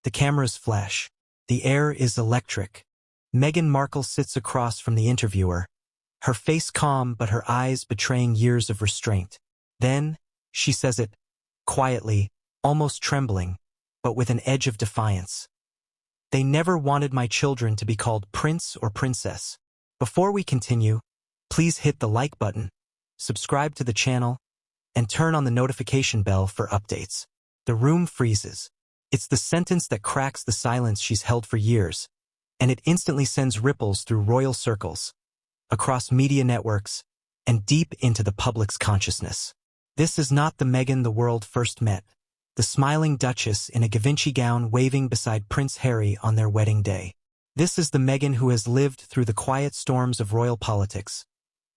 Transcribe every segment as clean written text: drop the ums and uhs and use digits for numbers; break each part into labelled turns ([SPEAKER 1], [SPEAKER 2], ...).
[SPEAKER 1] The cameras flash. The air is electric. Meghan Markle sits across from the interviewer, her face calm but her eyes betraying years of restraint. Then, she says it, quietly, almost trembling, but with an edge of defiance. They never wanted my children to be called prince or princess. Before we continue, please hit the like button, subscribe to the channel, and turn on the notification bell for updates. The room freezes. It's the sentence that cracks the silence she's held for years, and it instantly sends ripples through royal circles, across media networks, and deep into the public's consciousness. This is not the Meghan the world first met, the smiling duchess in a Givenchy gown waving beside Prince Harry on their wedding day. This is the Meghan who has lived through the quiet storms of royal politics,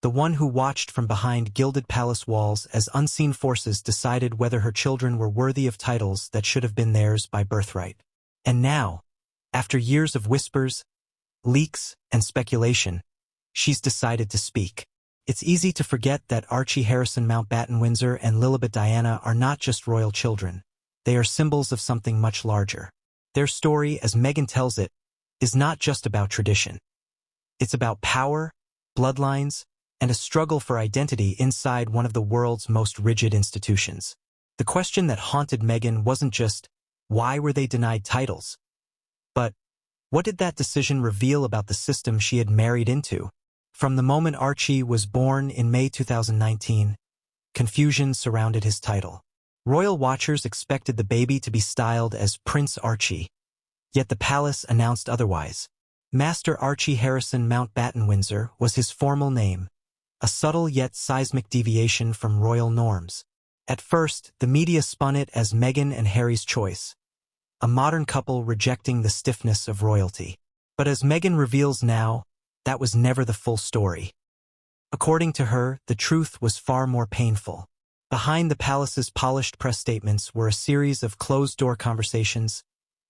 [SPEAKER 1] the one who watched from behind gilded palace walls as unseen forces decided whether her children were worthy of titles that should have been theirs by birthright. And now, after years of whispers, leaks, and speculation, she's decided to speak. It's easy to forget that Archie Harrison Mountbatten Windsor and Lillibet Diana are not just royal children. They are symbols of something much larger. Their story, as Meghan tells it, is not just about tradition. It's about power, bloodlines, and a struggle for identity inside one of the world's most rigid institutions. The question that haunted Meghan wasn't just, why were they denied titles? But, what did that decision reveal about the system she had married into? From the moment Archie was born in May 2019, confusion surrounded his title. Royal watchers expected the baby to be styled as Prince Archie, yet the palace announced otherwise. Master Archie Harrison Mountbatten Windsor was his formal name, a subtle yet seismic deviation from royal norms. At first, the media spun it as Meghan and Harry's choice, a modern couple rejecting the stiffness of royalty. But as Meghan reveals now, that was never the full story. According to her, the truth was far more painful. Behind the palace's polished press statements were a series of closed-door conversations,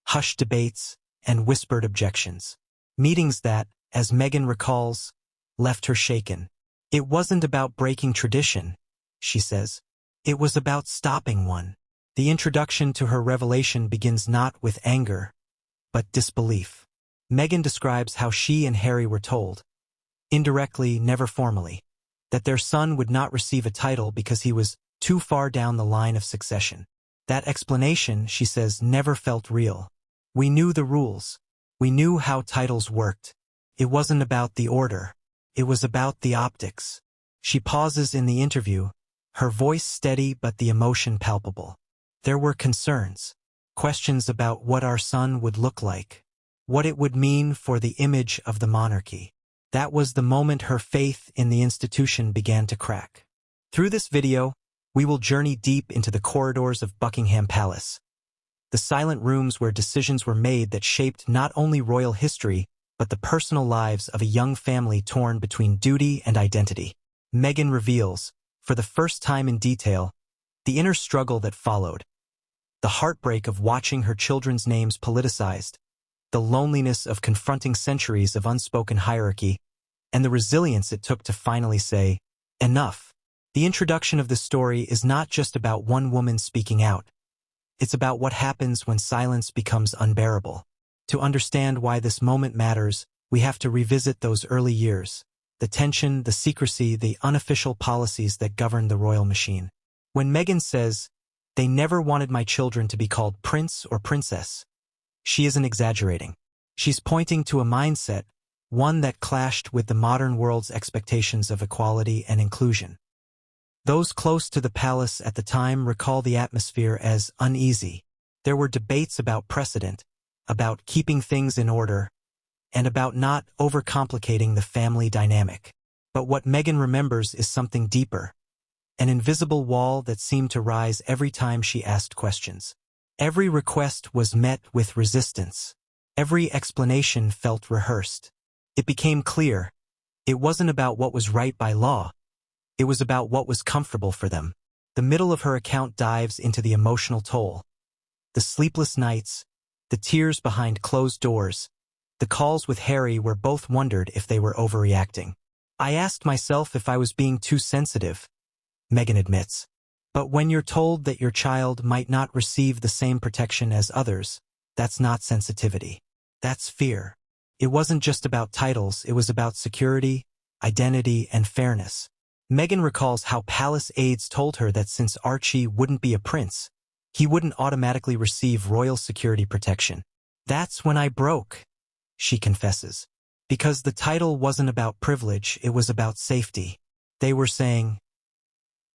[SPEAKER 1] hushed debates, and whispered objections. Meetings that, as Meghan recalls, left her shaken. It wasn't about breaking tradition, she says. It was about stopping one. The introduction to her revelation begins not with anger, but disbelief. Meghan describes how she and Harry were told, indirectly, never formally, that their son would not receive a title because he was too far down the line of succession. That explanation, she says, never felt real. We knew the rules. We knew how titles worked. It wasn't about the order. It was about the optics. She pauses in the interview, her voice steady but the emotion palpable. There were concerns, questions about what our son would look like, what it would mean for the image of the monarchy. That was the moment her faith in the institution began to crack. Through this video, we will journey deep into the corridors of Buckingham Palace, the silent rooms where decisions were made that shaped not only royal history, but the personal lives of a young family torn between duty and identity. Meghan reveals, for the first time in detail, the inner struggle that followed, the heartbreak of watching her children's names politicized, the loneliness of confronting centuries of unspoken hierarchy, and the resilience it took to finally say, enough. The introduction of this story is not just about one woman speaking out. It's about what happens when silence becomes unbearable. To understand why this moment matters, we have to revisit those early years, the tension, the secrecy, the unofficial policies that governed the royal machine. When Meghan says, "They never wanted my children to be called prince or princess," she isn't exaggerating. She's pointing to a mindset, one that clashed with the modern world's expectations of equality and inclusion. Those close to the palace at the time recall the atmosphere as uneasy. There were debates about precedent, about keeping things in order, and about not overcomplicating the family dynamic. But what Meghan remembers is something deeper, an invisible wall that seemed to rise every time she asked questions. Every request was met with resistance. Every explanation felt rehearsed. It became clear, it wasn't about what was right by law. It was about what was comfortable for them. The middle of her account dives into the emotional toll. The sleepless nights, the tears behind closed doors, the calls with Harry where both wondered if they were overreacting. "I asked myself if I was being too sensitive," Meghan admits. But when you're told that your child might not receive the same protection as others, That's not sensitivity. That's fear. It wasn't just about titles, it was about security, identity, and fairness. Meghan recalls how palace aides told her that since Archie wouldn't be a prince, he wouldn't automatically receive royal security protection. That's when I broke, she confesses. Because the title wasn't about privilege, it was about safety. They were saying,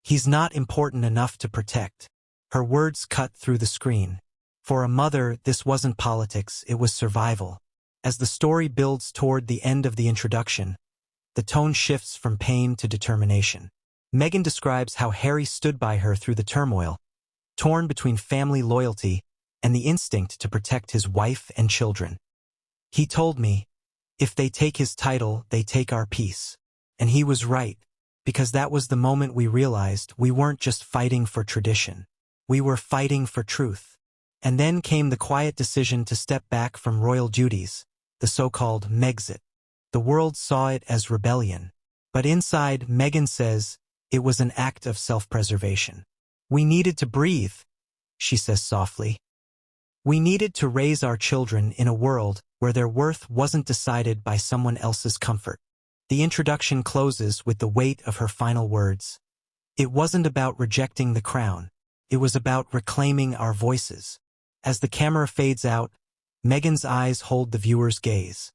[SPEAKER 1] he's not important enough to protect. Her words cut through the screen. For a mother, this wasn't politics, it was survival. As the story builds toward the end of the introduction, the tone shifts from pain to determination. Meghan describes how Harry stood by her through the turmoil, torn between family loyalty and the instinct to protect his wife and children. He told me, if they take his title, they take our peace. And he was right, because that was the moment we realized we weren't just fighting for tradition. We were fighting for truth. And then came the quiet decision to step back from royal duties, the so-called Megxit. The world saw it as rebellion. But inside, Meghan says, it was an act of self-preservation. We needed to breathe, she says softly. We needed to raise our children in a world where their worth wasn't decided by someone else's comfort. The introduction closes with the weight of her final words. It wasn't about rejecting the crown. It was about reclaiming our voices. As the camera fades out, Meghan's eyes hold the viewer's gaze.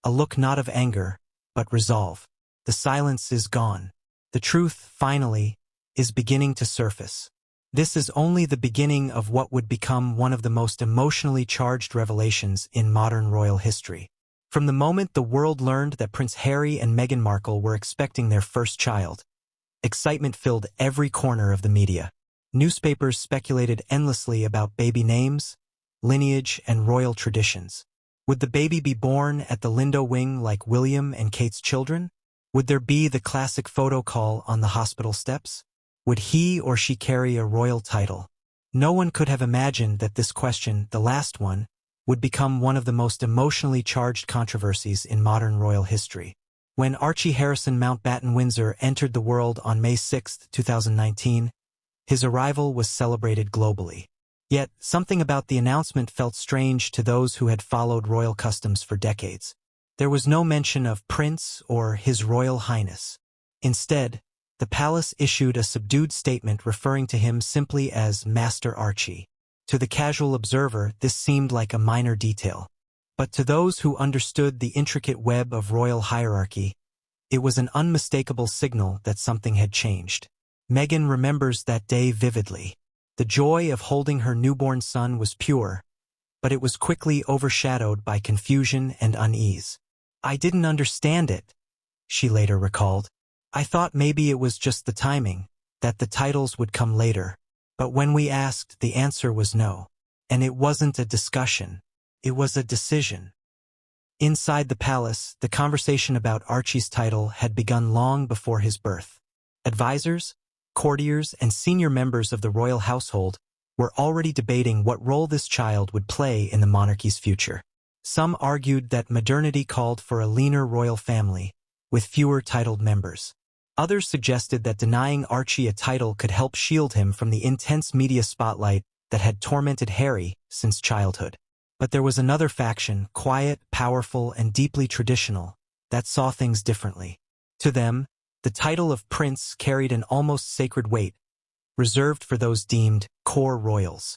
[SPEAKER 1] A look not of anger, but resolve. The silence is gone. The truth, finally, is beginning to surface. This is only the beginning of what would become one of the most emotionally charged revelations in modern royal history. From the moment the world learned that Prince Harry and Meghan Markle were expecting their first child, excitement filled every corner of the media. Newspapers speculated endlessly about baby names, lineage, and royal traditions. Would the baby be born at the Lindo wing like William and Kate's children? Would there be the classic photo call on the hospital steps? Would he or she carry a royal title? No one could have imagined that this question, the last one, would become one of the most emotionally charged controversies in modern royal history. When Archie Harrison Mountbatten Windsor entered the world on May 6, 2019, his arrival was celebrated globally. Yet, something about the announcement felt strange to those who had followed royal customs for decades. There was no mention of Prince or His Royal Highness. Instead, the palace issued a subdued statement referring to him simply as Master Archie. To the casual observer, this seemed like a minor detail. But to those who understood the intricate web of royal hierarchy, it was an unmistakable signal that something had changed. Meghan remembers that day vividly. The joy of holding her newborn son was pure, but it was quickly overshadowed by confusion and unease. I didn't understand it, she later recalled. I thought maybe it was just the timing, that the titles would come later. But when we asked, the answer was no. And it wasn't a discussion. It was a decision. Inside the palace, the conversation about Archie's title had begun long before his birth. Advisors, courtiers, and senior members of the royal household were already debating what role this child would play in the monarchy's future. Some argued that modernity called for a leaner royal family, with fewer titled members. Others suggested that denying Archie a title could help shield him from the intense media spotlight that had tormented Harry since childhood. But there was another faction, quiet, powerful, and deeply traditional, that saw things differently. To them, the title of prince carried an almost sacred weight, reserved for those deemed core royals.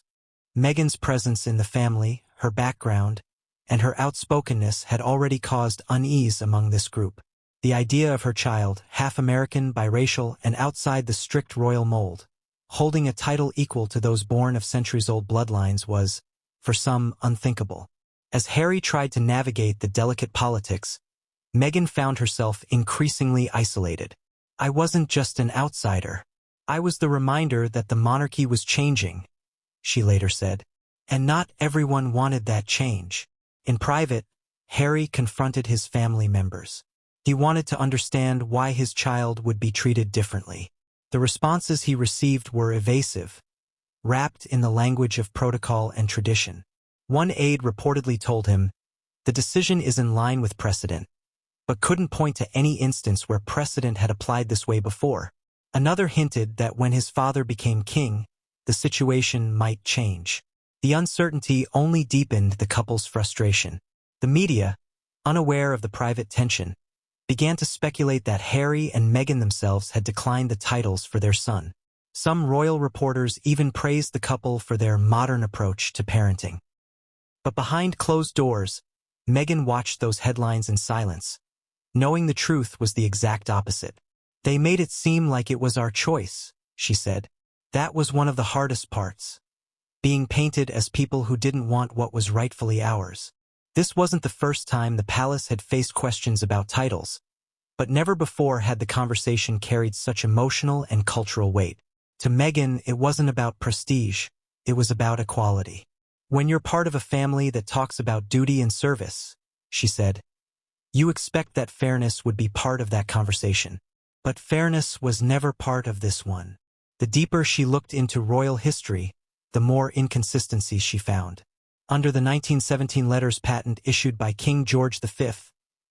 [SPEAKER 1] Meghan's presence in the family, her background, and her outspokenness had already caused unease among this group. The idea of her child, half American, biracial, and outside the strict royal mold, holding a title equal to those born of centuries-old bloodlines was, for some, unthinkable. As Harry tried to navigate the delicate politics, Meghan found herself increasingly isolated. I wasn't just an outsider. I was the reminder that the monarchy was changing, she later said. And not everyone wanted that change. In private, Harry confronted his family members. He wanted to understand why his child would be treated differently. The responses he received were evasive, wrapped in the language of protocol and tradition. One aide reportedly told him, the decision is in line with precedent, but couldn't point to any instance where precedent had applied this way before. Another hinted that when his father became king, the situation might change. The uncertainty only deepened the couple's frustration. The media, unaware of the private tension, began to speculate that Harry and Meghan themselves had declined the titles for their son. Some royal reporters even praised the couple for their modern approach to parenting. But behind closed doors, Meghan watched those headlines in silence, knowing the truth was the exact opposite. "They made it seem like it was our choice," she said. "That was one of the hardest parts. Being painted as people who didn't want what was rightfully ours." This wasn't the first time the palace had faced questions about titles, but never before had the conversation carried such emotional and cultural weight. To Meghan, it wasn't about prestige, it was about equality. "When you're part of a family that talks about duty and service," she said, "you expect that fairness would be part of that conversation. But fairness was never part of this one." The deeper she looked into royal history, the more inconsistencies she found. Under the 1917 letters patent issued by King George V,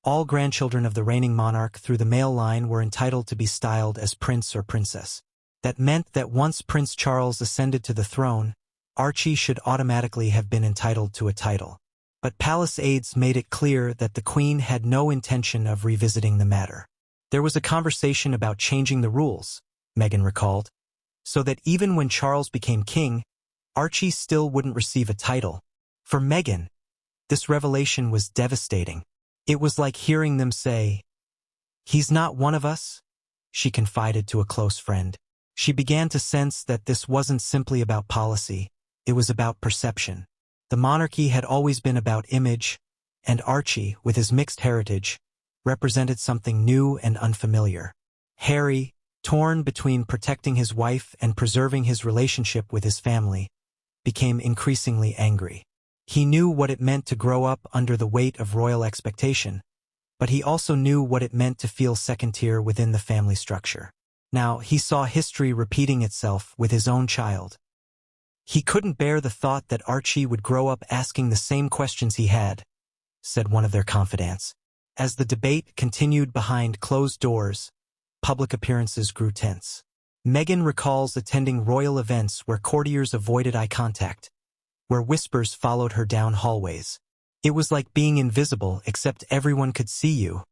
[SPEAKER 1] all grandchildren of the reigning monarch through the male line were entitled to be styled as prince or princess. That meant that once Prince Charles ascended to the throne, Archie should automatically have been entitled to a title. But palace aides made it clear that the Queen had no intention of revisiting the matter. "There was a conversation about changing the rules," Meghan recalled, "so that even when Charles became king, Archie still wouldn't receive a title." For Meghan, this revelation was devastating. It was like hearing them say, "He's not one of us," she confided to a close friend. She began to sense that this wasn't simply about policy, it was about perception. The monarchy had always been about image, and Archie, with his mixed heritage, represented something new and unfamiliar. Harry, torn between protecting his wife and preserving his relationship with his family, became increasingly angry. He knew what it meant to grow up under the weight of royal expectation, but he also knew what it meant to feel second-tier within the family structure. Now, he saw history repeating itself with his own child. "He couldn't bear the thought that Archie would grow up asking the same questions he had," said one of their confidants. As the debate continued behind closed doors, public appearances grew tense. Meghan recalls attending royal events where courtiers avoided eye contact, where whispers followed her down hallways. "It was like being invisible except everyone could see you,"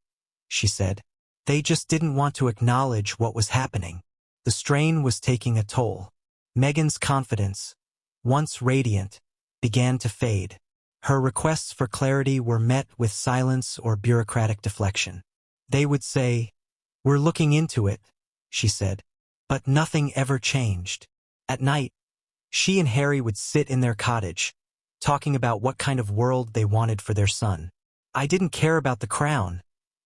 [SPEAKER 1] she said. "They just didn't want to acknowledge what was happening." The strain was taking a toll. Meghan's confidence, once radiant, began to fade. Her requests for clarity were met with silence or bureaucratic deflection. They would say, "We're looking into it," she said. But nothing ever changed. At night, she and Harry would sit in their cottage, talking about what kind of world they wanted for their son. "I didn't care about the crown,"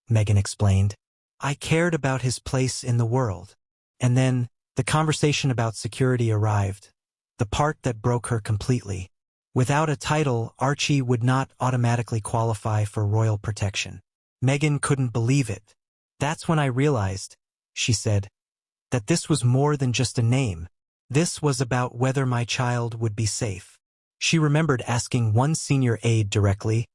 [SPEAKER 1] Meghan explained. "I cared about his place in the world." And then, the conversation about security arrived, the part that broke her completely. Without a title, Archie would not automatically qualify for royal protection. Meghan couldn't believe it. "That's when I realized," she said, "that this was more than just a name. This was about whether my child would be safe." She remembered asking one senior aide directly,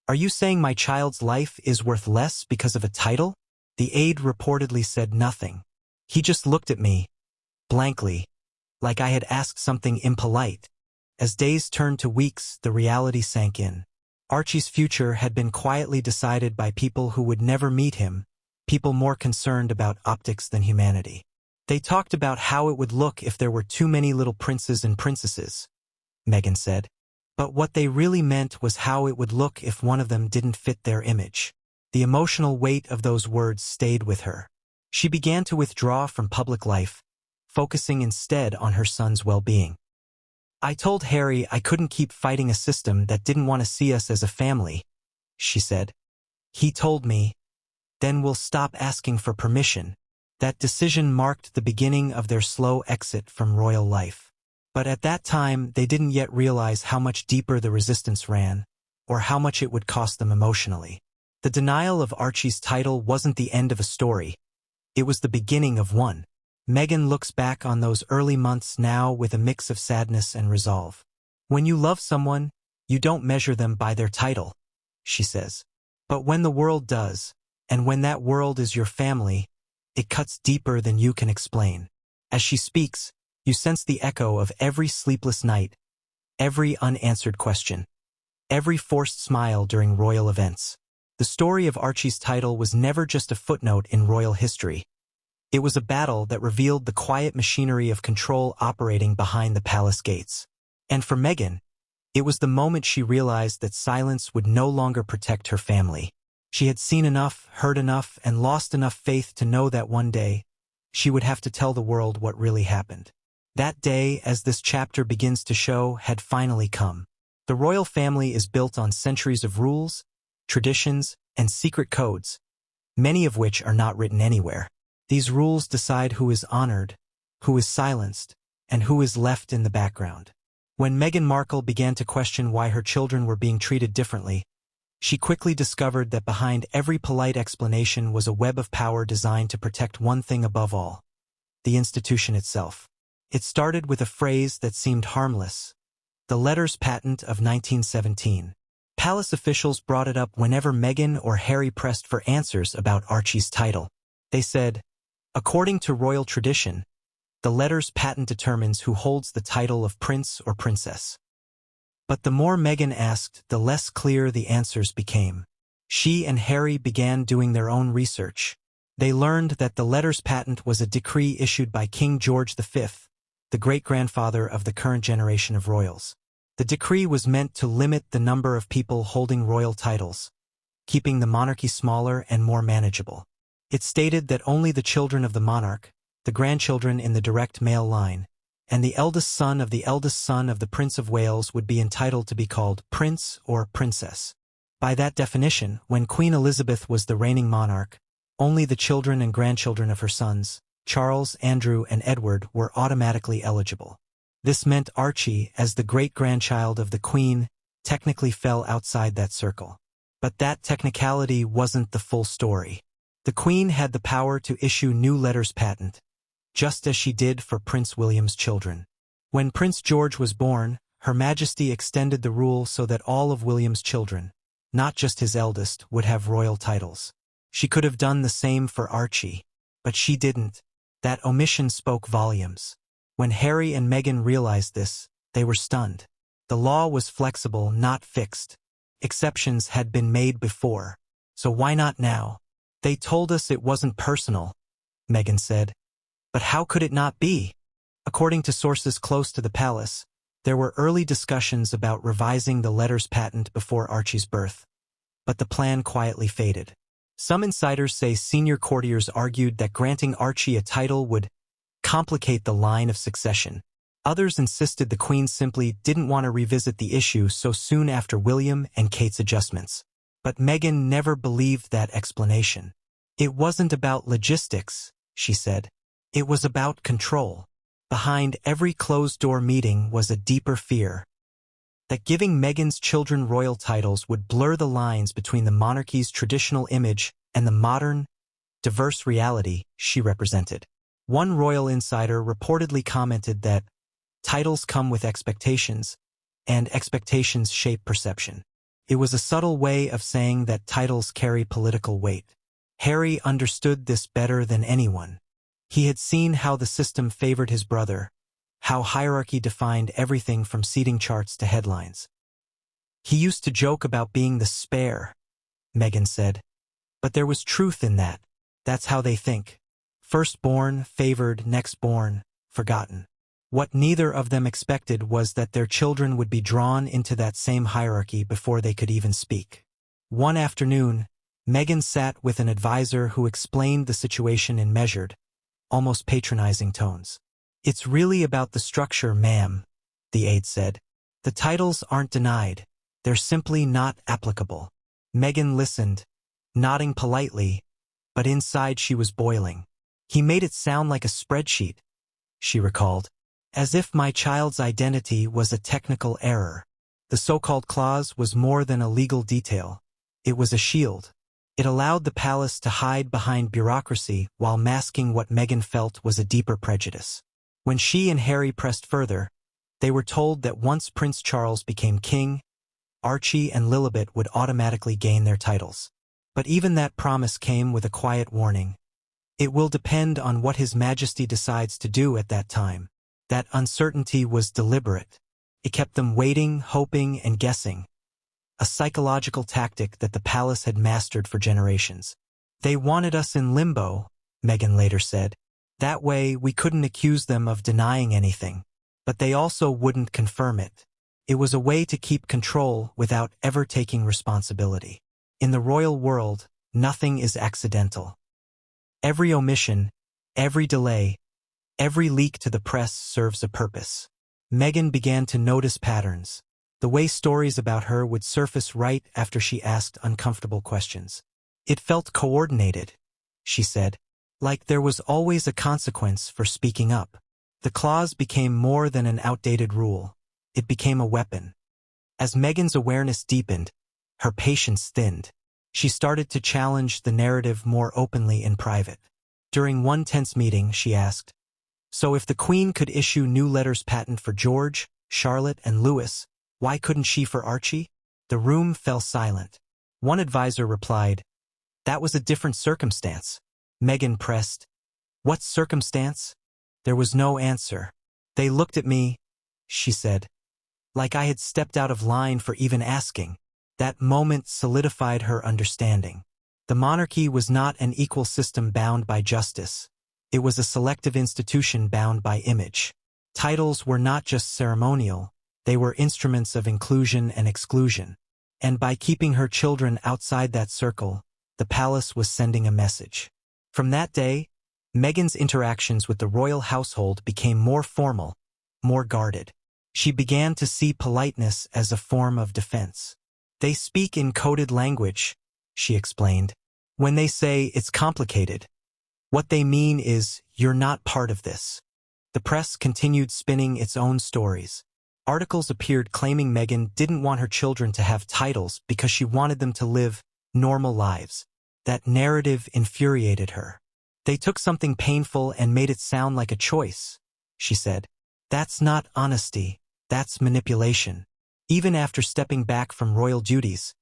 [SPEAKER 1] "Are you saying my child's life is worth less because of a title?" The aide reportedly said nothing. He just looked at me, blankly, like I had asked something impolite. As days turned to weeks, the reality sank in. Archie's future had been quietly decided by people who would never meet him, people more concerned about optics than humanity. They talked about how it would look if there were too many little princes and princesses, Meghan said. But what they really meant was how it would look if one of them didn't fit their image. The emotional weight of those words stayed with her. She began to withdraw from public life, focusing instead on her son's well-being. "I told Harry I couldn't keep fighting a system that didn't want to see us as a family," she said. "He told me, 'Then we'll stop asking for permission.'" That decision marked the beginning of their slow exit from royal life. But at that time, they didn't yet realize how much deeper the resistance ran, or how much it would cost them emotionally. The denial of Archie's title wasn't the end of a story. It was the beginning of one. Meghan looks back on those early months now with a mix of sadness and resolve. "When you love someone, you don't measure them by their title," she says. "But when the world does, and when that world is your family, it cuts deeper than you can explain." As she speaks, you sense the echo of every sleepless night, every unanswered question, every forced smile during royal events. The story of Archie's title was never just a footnote in royal history. It was a battle that revealed the quiet machinery of control operating behind the palace gates. And for Meghan, it was the moment she realized that silence would no longer protect her family. She had seen enough, heard enough, and lost enough faith to know that one day, she would have to tell the world what really happened. That day, as this chapter begins to show, had finally come. The royal family is built on centuries of rules, traditions, and secret codes, many of which are not written anywhere. These rules decide who is honored, who is silenced, and who is left in the background. When Meghan Markle began to question why her children were being treated differently, she quickly discovered that behind every polite explanation was a web of power designed to protect one thing above all: the institution itself. It started with a phrase that seemed harmless: the letters patent of 1917. Palace officials brought it up whenever Meghan or Harry pressed for answers about Archie's title. They said, according to royal tradition, the letters patent determines who holds the title of prince or princess. But the more Meghan asked, the less clear the answers became. She and Harry began doing their own research. They learned that the letters patent was a decree issued by King George V, the great-grandfather of the current generation of royals. The decree was meant to limit the number of people holding royal titles, keeping the monarchy smaller and more manageable. It stated that only the children of the monarch, the grandchildren in the direct male line, and the eldest son of the Prince of Wales would be entitled to be called prince or princess. By that definition, when Queen Elizabeth was the reigning monarch, only the children and grandchildren of her sons, Charles, Andrew, and Edward, were automatically eligible. This meant Archie, as the great-grandchild of the Queen, technically fell outside that circle. But that technicality wasn't the full story. The Queen had the power to issue new letters patent, just as she did for Prince William's children. When Prince George was born, Her Majesty extended the rule so that all of William's children, not just his eldest, would have royal titles. She could have done the same for Archie, but she didn't. That omission spoke volumes. When Harry and Meghan realized this, they were stunned. The law was flexible, not fixed. Exceptions had been made before, so why not now? They told us it wasn't personal, Meghan said. But how could it not be? According to sources close to the palace, there were early discussions about revising the letters patent before Archie's birth, but the plan quietly faded. Some insiders say senior courtiers argued that granting Archie a title would complicate the line of succession. Others insisted the Queen simply didn't want to revisit the issue so soon after William and Kate's adjustments. But Meghan never believed that explanation. It wasn't about logistics, she said. It was about control. Behind every closed-door meeting was a deeper fear that giving Meghan's children royal titles would blur the lines between the monarchy's traditional image and the modern, diverse reality she represented. One royal insider reportedly commented that titles come with expectations, and expectations shape perception. It was a subtle way of saying that titles carry political weight. Harry understood this better than anyone. He had seen how the system favored his brother, how hierarchy defined everything from seating charts to headlines. He used to joke about being the spare, Meghan said. But there was truth in that. That's how they think. Firstborn, favored, nextborn, forgotten. What neither of them expected was that their children would be drawn into that same hierarchy before they could even speak. One afternoon, Meghan sat with an advisor who explained the situation in measured, almost patronizing tones. "It's really about the structure, ma'am," the aide said. "The titles aren't denied. They're simply not applicable." Meghan listened, nodding politely, but inside she was boiling. "He made it sound like a spreadsheet," she recalled. "As if my child's identity was a technical error." The so-called clause was more than a legal detail. It was a shield. It allowed the palace to hide behind bureaucracy while masking what Meghan felt was a deeper prejudice. When she and Harry pressed further, they were told that once Prince Charles became king, Archie and Lilibet would automatically gain their titles. But even that promise came with a quiet warning. It will depend on what His Majesty decides to do at that time. That uncertainty was deliberate. It kept them waiting, hoping, and guessing, a psychological tactic that the palace had mastered for generations. They wanted us in limbo, Meghan later said. That way, we couldn't accuse them of denying anything. But they also wouldn't confirm it. It was a way to keep control without ever taking responsibility. In the royal world, nothing is accidental. Every omission, every delay, every leak to the press serves a purpose. Meghan began to notice patterns. The way stories about her would surface right after she asked uncomfortable questions. It felt coordinated, she said, like there was always a consequence for speaking up. The clause became more than an outdated rule. It became a weapon. As Meghan's awareness deepened, her patience thinned. She started to challenge the narrative more openly in private. During one tense meeting, she asked, "So if the Queen could issue new letters patent for George, Charlotte, and Louis, why couldn't she for Archie?" The room fell silent. One advisor replied, "That was a different circumstance." Meghan pressed, "What circumstance?" There was no answer. "They looked at me," she said, "like I had stepped out of line for even asking." That moment solidified her understanding. The monarchy was not an equal system bound by justice. It was a selective institution bound by image. Titles were not just ceremonial, they were instruments of inclusion and exclusion. And by keeping her children outside that circle, the palace was sending a message. From that day, Meghan's interactions with the royal household became more formal, more guarded. She began to see politeness as a form of defense. "They speak in coded language," she explained. "When they say it's complicated, what they mean is you're not part of this." The press continued spinning its own stories. Articles appeared claiming Meghan didn't want her children to have titles because she wanted them to live normal lives. That narrative infuriated her. "They took something painful and made it sound like a choice," she said. "That's not honesty, that's manipulation." Even after stepping back from royal duties,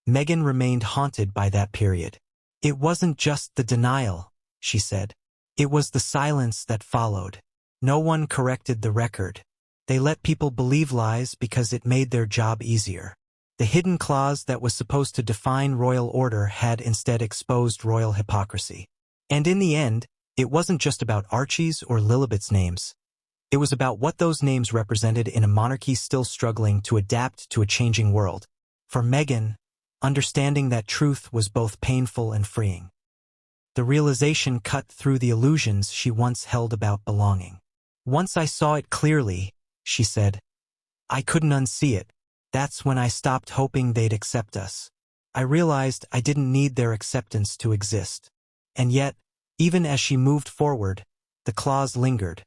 [SPEAKER 1] Meghan remained haunted by that period. "It wasn't just the denial," she said. "It was the silence that followed. No one corrected the record. They let people believe lies because it made their job easier. The hidden clause that was supposed to define royal order had instead exposed royal hypocrisy. And in the end, it wasn't just about Archie's or Lilibet's names. It was about what those names represented in a monarchy still struggling to adapt to a changing world. For Meghan, understanding that truth was both painful and freeing. The realization cut through the illusions she once held about belonging. "Once I saw it clearly," she said, "I couldn't unsee it. That's when I stopped hoping they'd accept us. I realized I didn't need their acceptance to exist." And yet, even as she moved forward, the clause lingered,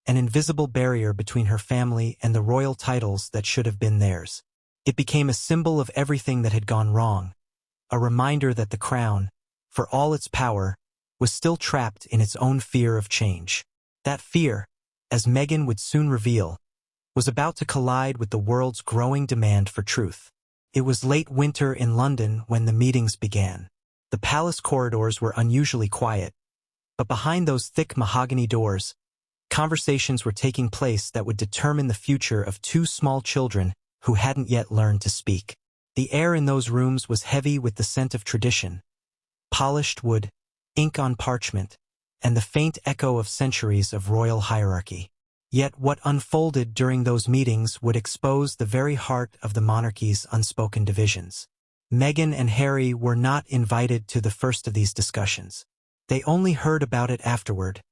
[SPEAKER 1] an invisible barrier between her family and the royal titles that should have been theirs. It became a symbol of everything that had gone wrong, a reminder that the crown, for all its power, was still trapped in its own fear of change. That fear, as Meghan would soon reveal, was about to collide with the world's growing demand for truth. It was late winter in London when the meetings began. The palace corridors were unusually quiet, but behind those thick mahogany doors, conversations were taking place that would determine the future of two small children who hadn't yet learned to speak. The air in those rooms was heavy with the scent of tradition, polished wood, ink on parchment, and the faint echo of centuries of royal hierarchy. Yet what unfolded during those meetings would expose the very heart of the monarchy's unspoken divisions. Meghan and Harry were not invited to the first of these discussions. They only heard about it afterward,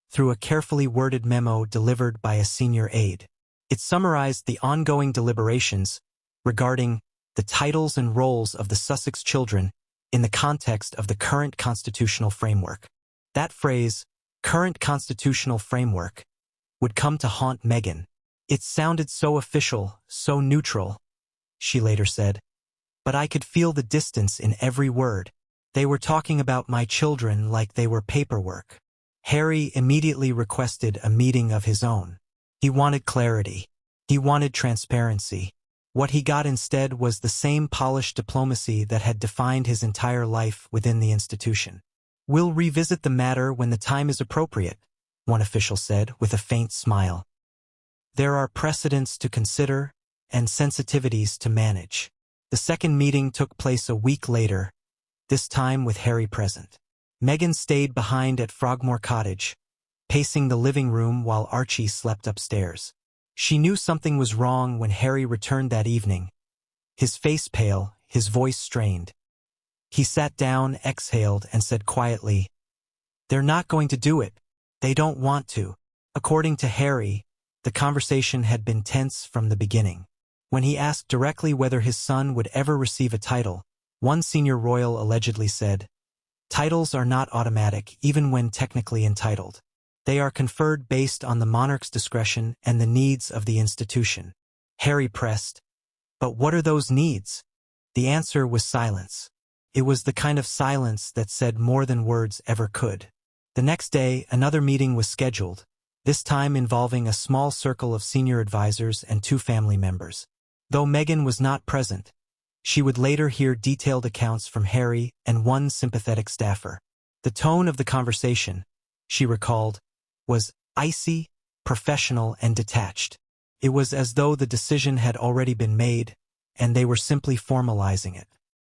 [SPEAKER 1] through a carefully worded memo delivered by a senior aide. It summarized the ongoing deliberations regarding the titles and roles of the Sussex children in the context of the current constitutional framework. That phrase, current constitutional framework, would come to haunt Meghan. "It sounded so official, so neutral," she later said. "But I could feel the distance in every word. They were talking about my children like they were paperwork." Harry immediately requested a meeting of his own. He wanted clarity. He wanted transparency. What he got instead was the same polished diplomacy that had defined his entire life within the institution. "We'll revisit the matter when the time is appropriate," one official said with a faint smile. There are precedents to consider and sensitivities to manage. The second meeting took place a week later, this time with Harry present. Meghan stayed behind at Frogmore Cottage, pacing the living room while Archie slept upstairs. She knew something was wrong when Harry returned that evening, his face pale, his voice strained. He sat down, exhaled, and said quietly, "They're not going to do it. They don't want to." According to Harry, the conversation had been tense from the beginning. When he asked directly whether his son would ever receive a title, one senior royal allegedly said, "Titles are not automatic, even when technically entitled. They are conferred based on the monarch's discretion and the needs of the institution." Harry pressed, "But what are those needs?" The answer was silence. It was the kind of silence that said more than words ever could. The next day, another meeting was scheduled, this time involving a small circle of senior advisors and 2 family members. Though Meghan was not present, she would later hear detailed accounts from Harry and one sympathetic staffer. The tone of the conversation, she recalled, was icy, professional, and detached. It was as though the decision had already been made, and they were simply formalizing it.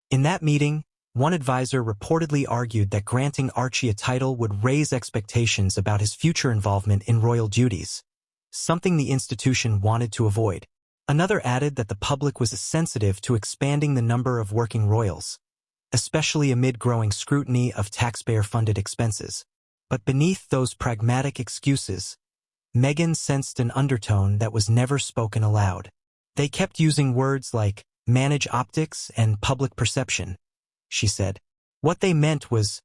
[SPEAKER 1] In that meeting, one advisor reportedly argued that granting Archie a title would raise expectations about his future involvement in royal duties, something the institution wanted to avoid. Another added that the public was sensitive to expanding the number of working royals, especially amid growing scrutiny of taxpayer-funded expenses. But beneath those pragmatic excuses, Meghan sensed an undertone that was never spoken aloud. They kept using words like manage optics and public perception, she said. What they meant was,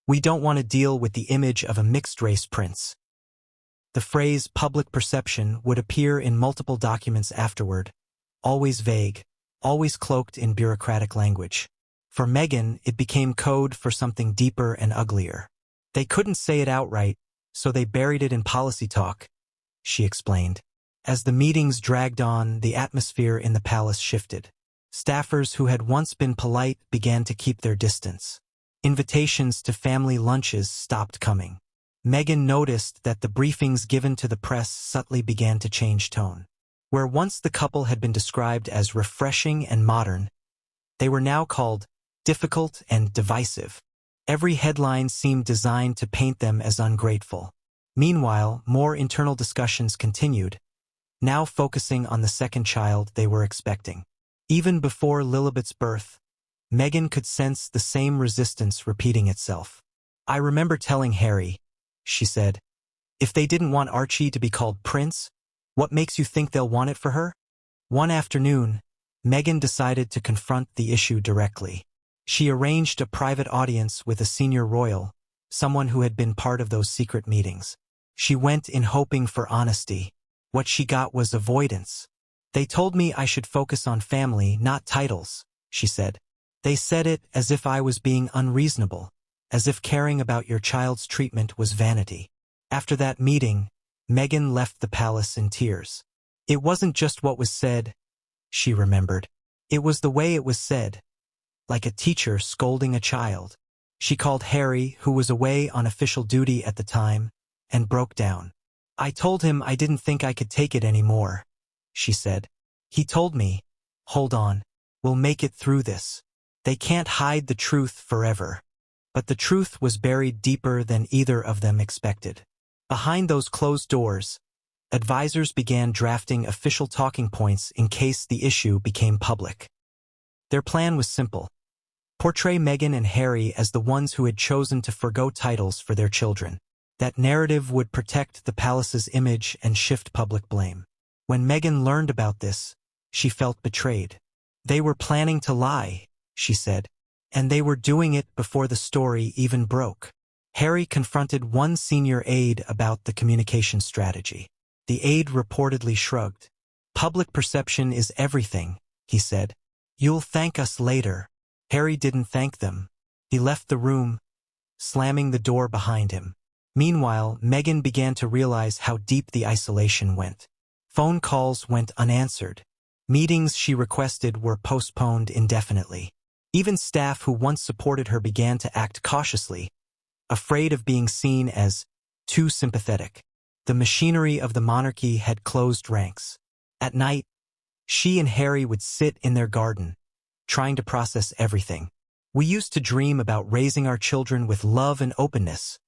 [SPEAKER 1] "We don't want to deal with the image of a mixed-race prince." The phrase public perception would appear in multiple documents afterward, always vague, always cloaked in bureaucratic language. For Meghan, it became code for something deeper and uglier. They couldn't say it outright, so they buried it in policy talk, she explained. As the meetings dragged on, the atmosphere in the palace shifted. Staffers who had once been polite began to keep their distance. Invitations to family lunches stopped coming. Meghan noticed that the briefings given to the press subtly began to change tone. Where once the couple had been described as refreshing and modern, they were now called difficult and divisive. Every headline seemed designed to paint them as ungrateful. Meanwhile, more internal discussions continued, now focusing on the second child they were expecting. Even before Lilibet's birth, Meghan could sense the same resistance repeating itself. "I remember telling Harry," she said, "if they didn't want Archie to be called Prince, what makes you think they'll want it for her?" One afternoon, Meghan decided to confront the issue directly. She arranged a private audience with a senior royal, someone who had been part of those secret meetings. She went in hoping for honesty. What she got was avoidance. "They told me I should focus on family, not titles," she said. "They said it as if I was being unreasonable, as if caring about your child's treatment was vanity." After that meeting, Meghan left the palace in tears. It wasn't just what was said, she remembered. It was the way it was said, like a teacher scolding a child. She called Harry, who was away on official duty at the time, and broke down. "I told him I didn't think I could take it anymore," she said. "He told me, 'Hold on, we'll make it through this.' They can't hide the truth forever." But the truth was buried deeper than either of them expected. Behind those closed doors, advisors began drafting official talking points in case the issue became public. Their plan was simple: portray Meghan and Harry as the ones who had chosen to forgo titles for their children. That narrative would protect the palace's image and shift public blame. When Meghan learned about this, she felt betrayed. "They were planning to lie," she said, "and they were doing it before the story even broke." Harry confronted one senior aide about the communication strategy. The aide reportedly shrugged. "Public perception is everything," he said. "You'll thank us later." Harry didn't thank them. He left the room, slamming the door behind him. Meanwhile, Meghan began to realize how deep the isolation went. Phone calls went unanswered. Meetings she requested were postponed indefinitely. Even staff who once supported her began to act cautiously, afraid of being seen as too sympathetic. The machinery of the monarchy had closed ranks. At night, she and Harry would sit in their garden, trying to process everything. "We used to dream about raising our children with love and openness,"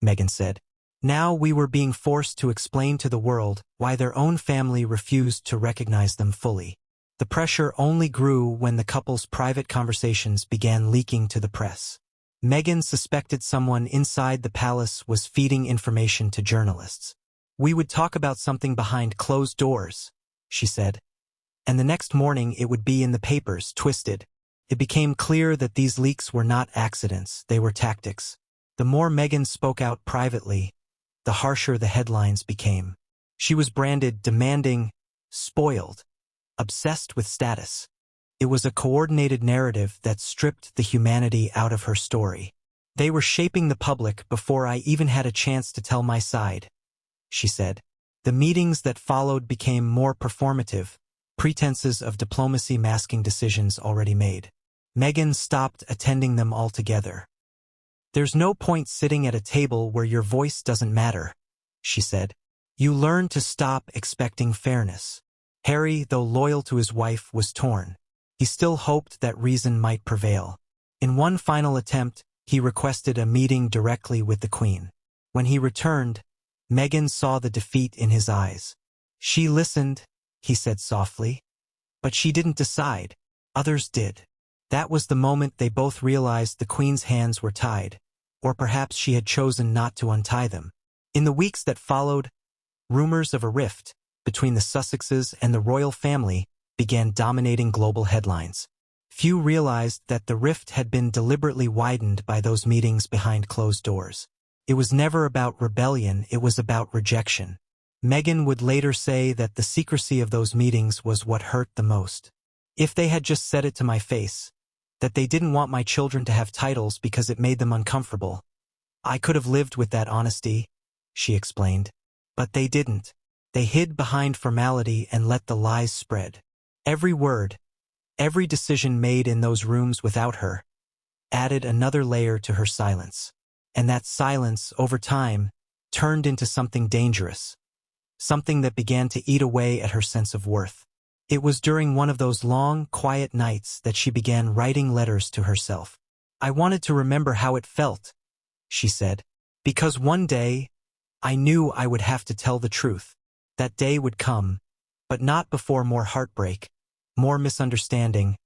[SPEAKER 1] Meghan said. "Now we were being forced to explain to the world why their own family refused to recognize them fully." The pressure only grew when the couple's private conversations began leaking to the press. Meghan suspected someone inside the palace was feeding information to journalists. "We would talk about something behind closed doors," she said. And the next morning it would be in the papers, twisted. It became clear that these leaks were not accidents, they were tactics. The more Meghan spoke out privately, the harsher the headlines became. She was branded demanding, spoiled, obsessed with status. It was a coordinated narrative that stripped the humanity out of her story. "They were shaping the public before I even had a chance to tell my side," she said. The meetings that followed became more performative, pretenses of diplomacy masking decisions already made. Meghan stopped attending them altogether. "There's no point sitting at a table where your voice doesn't matter," she said. "You learn to stop expecting fairness." Harry, though loyal to his wife, was torn. He still hoped that reason might prevail. In one final attempt, he requested a meeting directly with the Queen. When he returned, Meghan saw the defeat in his eyes. "She listened," he said softly. "But she didn't decide. Others did." That was the moment they both realized the Queen's hands were tied, or perhaps she had chosen not to untie them. In the weeks that followed, rumors of a rift between the Sussexes and the royal family began dominating global headlines. Few realized that the rift had been deliberately widened by those meetings behind closed doors. It was never about rebellion, it was about rejection. Meghan would later say that the secrecy of those meetings was what hurt the most. "If they had just said it to my face, that they didn't want my children to have titles because it made them uncomfortable, I could have lived with that honesty," she explained. But they didn't. They hid behind formality and let the lies spread. Every word, every decision made in those rooms without her, added another layer to her silence. And that silence, over time, turned into something dangerous, something that began to eat away at her sense of worth. It was during one of those long, quiet nights that she began writing letters to herself. "I wanted to remember how it felt," she said, "because one day, I knew I would have to tell the truth. That day would come, but not before more heartbreak, more misunderstanding,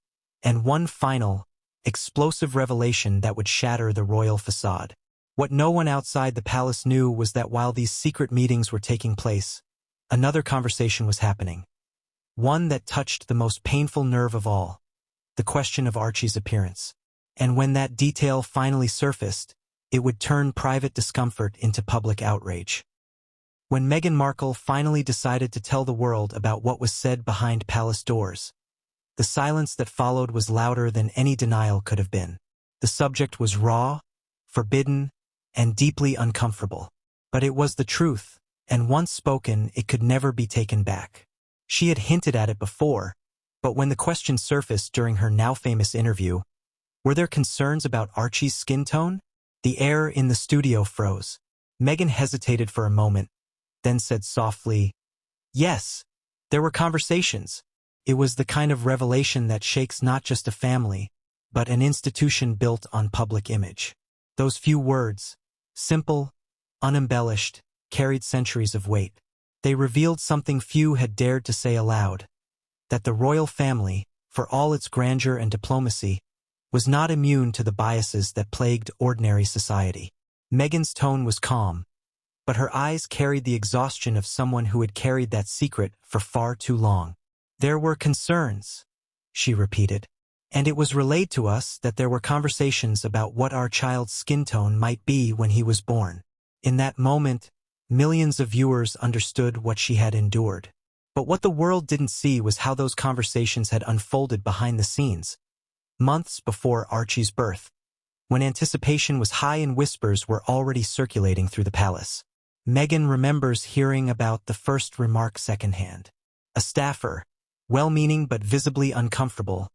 [SPEAKER 1] and one final, explosive revelation that would shatter the royal facade." What no one outside the palace knew was that while these secret meetings were taking place, another conversation was happening. One that touched the most painful nerve of all, the question of Archie's appearance. And when that detail finally surfaced, it would turn private discomfort into public outrage. When Meghan Markle finally decided to tell the world about what was said behind palace doors, the silence that followed was louder than any denial could have been. The subject was raw, forbidden, and deeply uncomfortable. But it was the truth, and once spoken, it could never be taken back. She had hinted at it before, but when the question surfaced during her now-famous interview, were there concerns about Archie's skin tone? The air in the studio froze. Meghan hesitated for a moment, then said softly, "Yes, there were conversations." It was the kind of revelation that shakes not just a family, but an institution built on public image. Those few words, simple, unembellished, carried centuries of weight. They revealed something few had dared to say aloud, that the royal family, for all its grandeur and diplomacy, was not immune to the biases that plagued ordinary society. Meghan's tone was calm, but her eyes carried the exhaustion of someone who had carried that secret for far too long. "There were concerns," she repeated, "and it was relayed to us that there were conversations about what our child's skin tone might be when he was born." In that moment, millions of viewers understood what she had endured. But what the world didn't see was how those conversations had unfolded behind the scenes, months before Archie's birth, when anticipation was high and whispers were already circulating through the palace. Meghan remembers hearing about the first remark secondhand. A staffer, well-meaning but visibly uncomfortable,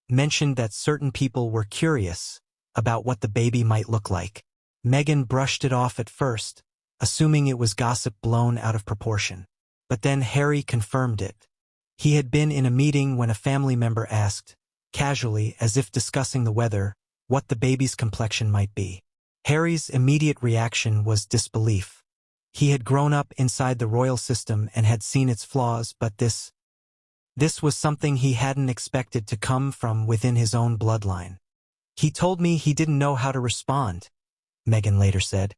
[SPEAKER 1] mentioned that certain people were curious about what the baby might look like. Meghan brushed it off at first, assuming it was gossip blown out of proportion. But then Harry confirmed it. He had been in a meeting when a family member asked, casually, as if discussing the weather, what the baby's complexion might be. Harry's immediate reaction was disbelief. He had grown up inside the royal system and had seen its flaws, but this was something he hadn't expected to come from within his own bloodline. He told me he didn't know how to respond, Meghan later said.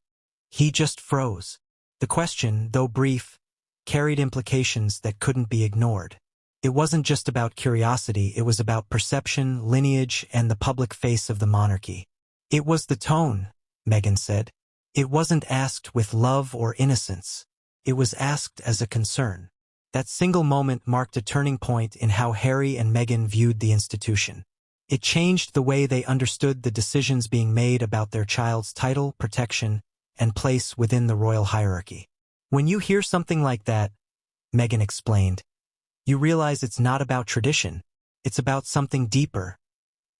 [SPEAKER 1] He just froze. The question, though brief, carried implications that couldn't be ignored. It wasn't just about curiosity, it was about perception, lineage, and the public face of the monarchy. It was the tone, Meghan said. It wasn't asked with love or innocence. It was asked as a concern. That single moment marked a turning point in how Harry and Meghan viewed the institution. It changed the way they understood the decisions being made about their child's title, protection, and place within the royal hierarchy. When you hear something like that, Meghan explained, you realize it's not about tradition. It's about something deeper,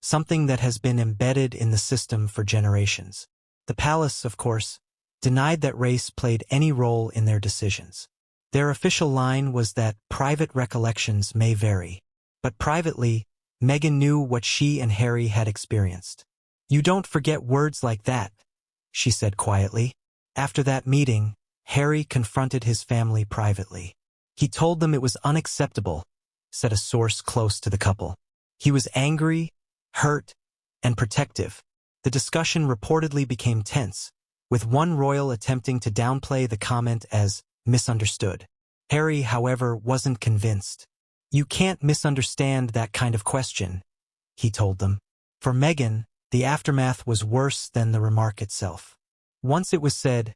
[SPEAKER 1] something that has been embedded in the system for generations. The palace, of course, denied that race played any role in their decisions. Their official line was that private recollections may vary, but privately, Meghan knew what she and Harry had experienced. You don't forget words like that, she said quietly. After that meeting, Harry confronted his family privately. He told them it was unacceptable, said a source close to the couple. He was angry, hurt, and protective. The discussion reportedly became tense, with one royal attempting to downplay the comment as misunderstood. Harry, however, wasn't convinced. You can't misunderstand that kind of question, he told them. For Meghan, the aftermath was worse than the remark itself. Once it was said,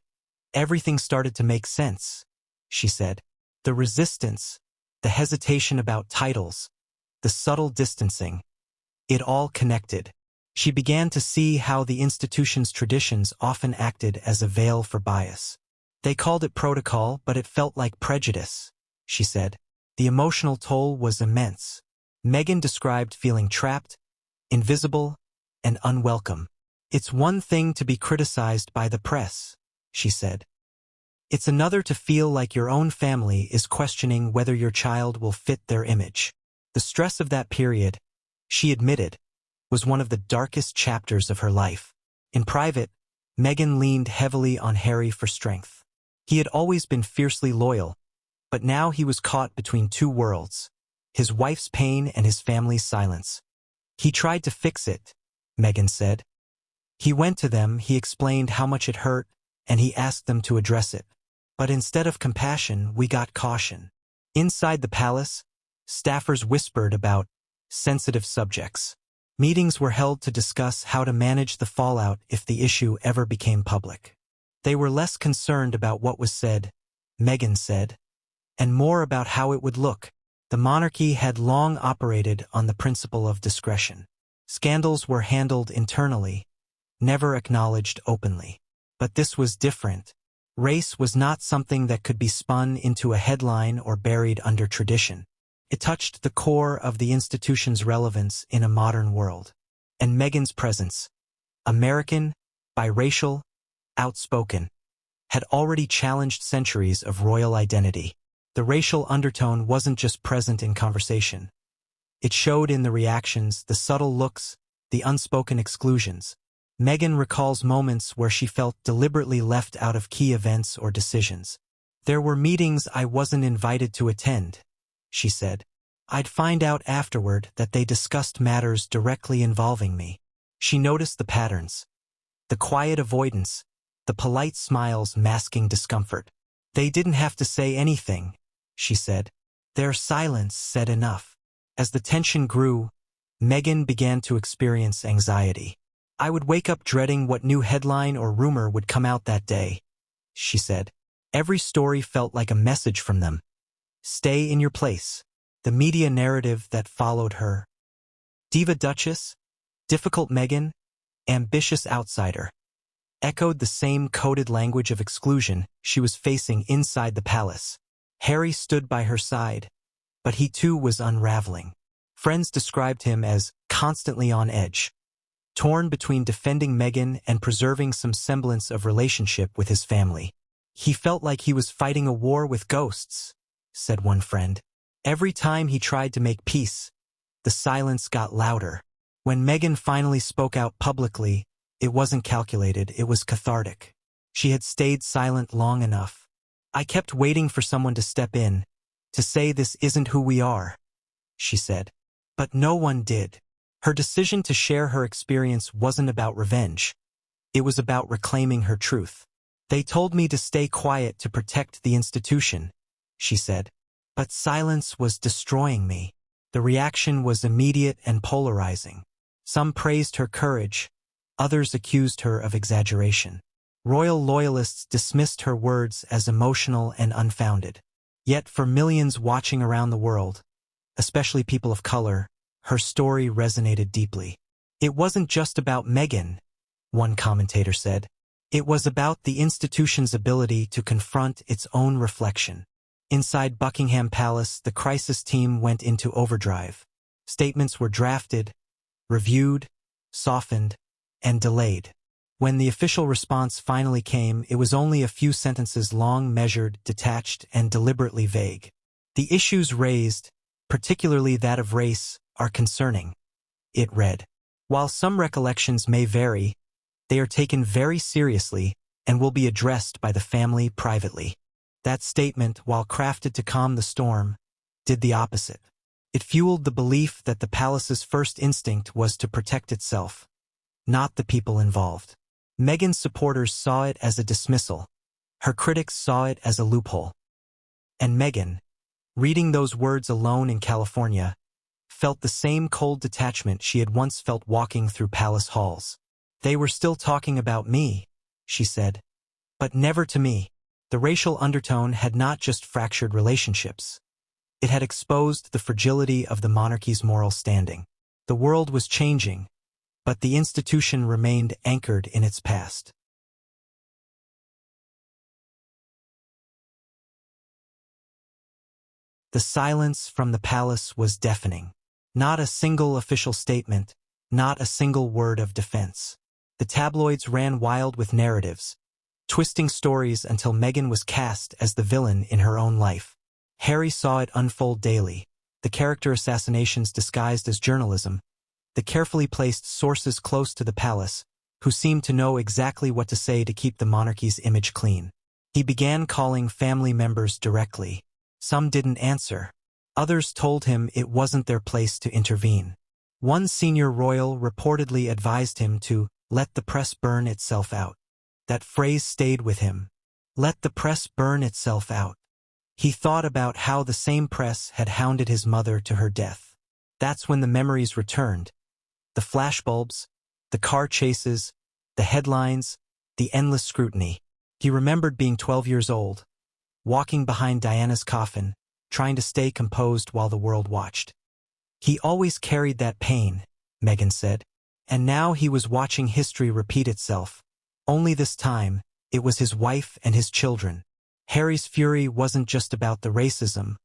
[SPEAKER 1] everything started to make sense, she said. The resistance, the hesitation about titles, the subtle distancing, it all connected. She began to see how the institution's traditions often acted as a veil for bias. They called it protocol, but it felt like prejudice, she said. The emotional toll was immense. Meghan described feeling trapped, invisible, and unwelcome. It's one thing to be criticized by the press, she said. It's another to feel like your own family is questioning whether your child will fit their image. The stress of that period, she admitted, was one of the darkest chapters of her life. In private, Meghan leaned heavily on Harry for strength. He had always been fiercely loyal, but now he was caught between two worlds, his wife's pain and his family's silence. He tried to fix it, Meghan said. He went to them, he explained how much it hurt, and he asked them to address it. But instead of compassion, we got caution. Inside the palace, staffers whispered about sensitive subjects. Meetings were held to discuss how to manage the fallout if the issue ever became public. They were less concerned about what was said, Meghan said, and more about how it would look. The monarchy had long operated on the principle of discretion. Scandals were handled internally, never acknowledged openly. But this was different. Race was not something that could be spun into a headline or buried under tradition. It touched the core of the institution's relevance in a modern world. And Meghan's presence, American, biracial, outspoken, had already challenged centuries of royal identity. The racial undertone wasn't just present in conversation. It showed in the reactions, the subtle looks, the unspoken exclusions. Meghan recalls moments where she felt deliberately left out of key events or decisions. There were meetings I wasn't invited to attend, she said. I'd find out afterward that they discussed matters directly involving me. She noticed the patterns. The quiet avoidance, the polite smiles masking discomfort. They didn't have to say anything, she said. Their silence said enough. As the tension grew, Meghan began to experience anxiety. I would wake up dreading what new headline or rumor would come out that day, she said. Every story felt like a message from them. Stay in your place. The media narrative that followed her. Diva Duchess, difficult Meghan, ambitious outsider, echoed the same coded language of exclusion she was facing inside the palace. Harry stood by her side, but he too was unraveling. Friends described him as constantly on edge, torn between defending Meghan and preserving some semblance of relationship with his family. He felt like he was fighting a war with ghosts, said one friend. Every time he tried to make peace, the silence got louder. When Meghan finally spoke out publicly, it wasn't calculated, it was cathartic. She had stayed silent long enough. I kept waiting for someone to step in, to say this isn't who we are, she said. But no one did. Her decision to share her experience wasn't about revenge. It was about reclaiming her truth. They told me to stay quiet to protect the institution, she said. But silence was destroying me. The reaction was immediate and polarizing. Some praised her courage, others accused her of exaggeration. Royal loyalists dismissed her words as emotional and unfounded. Yet for millions watching around the world, especially people of color, her story resonated deeply. It wasn't just about Meghan, one commentator said. It was about the institution's ability to confront its own reflection. Inside Buckingham Palace, the crisis team went into overdrive. Statements were drafted, reviewed, softened, and delayed. When the official response finally came, it was only a few sentences long, measured, detached, and deliberately vague. The issues raised, particularly that of race, are concerning, it read. While some recollections may vary, they are taken very seriously and will be addressed by the family privately. That statement, while crafted to calm the storm, did the opposite. It fueled the belief that the palace's first instinct was to protect itself, not the people involved. Meghan's supporters saw it as a dismissal. Her critics saw it as a loophole. And Meghan, reading those words alone in California, felt the same cold detachment she had once felt walking through palace halls. They were still talking about me, she said. But never to me. The racial undertone had not just fractured relationships. It had exposed the fragility of the monarchy's moral standing. The world was changing, but the institution remained anchored in its past. The silence from the palace was deafening. Not a single official statement, not a single word of defense. The tabloids ran wild with narratives, twisting stories until Meghan was cast as the villain in her own life. Harry saw it unfold daily, the character assassinations disguised as journalism, the carefully placed sources close to the palace, who seemed to know exactly what to say to keep the monarchy's image clean. He began calling family members directly. Some didn't answer. Others told him it wasn't their place to intervene. One senior royal reportedly advised him to let the press burn itself out. That phrase stayed with him. Let the press burn itself out. He thought about how the same press had hounded his mother to her death. That's when the memories returned. The flashbulbs, the car chases, the headlines, the endless scrutiny. He remembered being 12 years old, walking behind Diana's coffin, trying to stay composed while the world watched. He always carried that pain, Meghan said, and now he was watching history repeat itself. Only this time, it was his wife and his children. Harry's fury wasn't just about the racism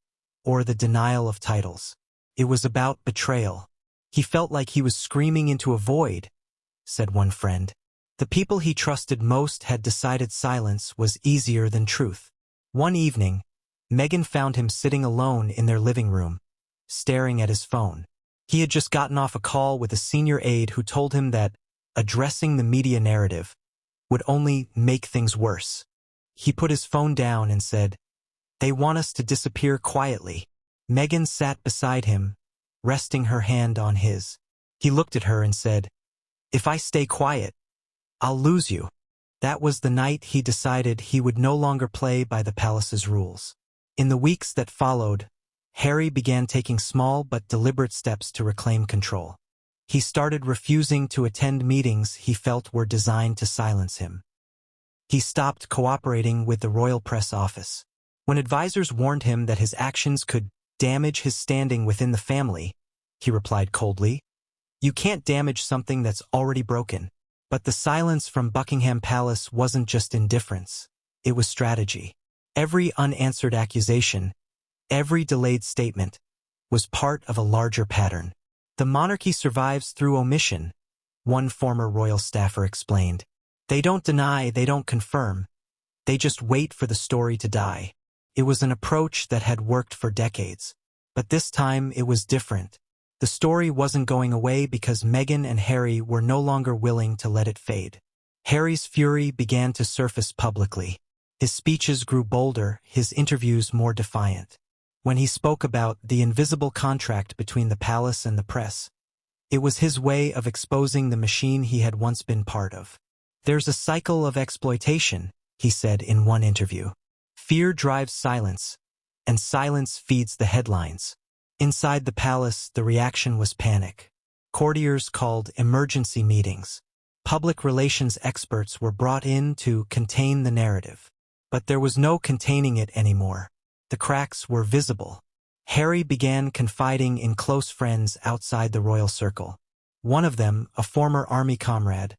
[SPEAKER 1] or the denial of titles. It was about betrayal. He felt like he was screaming into a void, said one friend. The people he trusted most had decided silence was easier than truth. One evening, Meghan found him sitting alone in their living room, staring at his phone. He had just gotten off a call with a senior aide who told him that addressing the media narrative would only make things worse. He put his phone down and said, "They want us to disappear quietly." Meghan sat beside him, resting her hand on his. He looked at her and said, "If I stay quiet, I'll lose you." That was the night he decided he would no longer play by the palace's rules. In the weeks that followed, Harry began taking small but deliberate steps to reclaim control. He started refusing to attend meetings he felt were designed to silence him. He stopped cooperating with the royal press office. When advisors warned him that his actions could damage his standing within the family, he replied coldly, "You can't damage something that's already broken." But the silence from Buckingham Palace wasn't just indifference, it was strategy. Every unanswered accusation, every delayed statement, was part of a larger pattern. The monarchy survives through omission, one former royal staffer explained. They don't deny, they don't confirm. They just wait for the story to die. It was an approach that had worked for decades. But this time it was different. The story wasn't going away because Meghan and Harry were no longer willing to let it fade. Harry's fury began to surface publicly. His speeches grew bolder, his interviews more defiant. When he spoke about the invisible contract between the palace and the press, it was his way of exposing the machine he had once been part of. "There's a cycle of exploitation," he said in one interview. "Fear drives silence, and silence feeds the headlines." Inside the palace, the reaction was panic. Courtiers called emergency meetings. Public relations experts were brought in to contain the narrative. But there was no containing it anymore. The cracks were visible. Harry began confiding in close friends outside the royal circle. One of them, a former army comrade,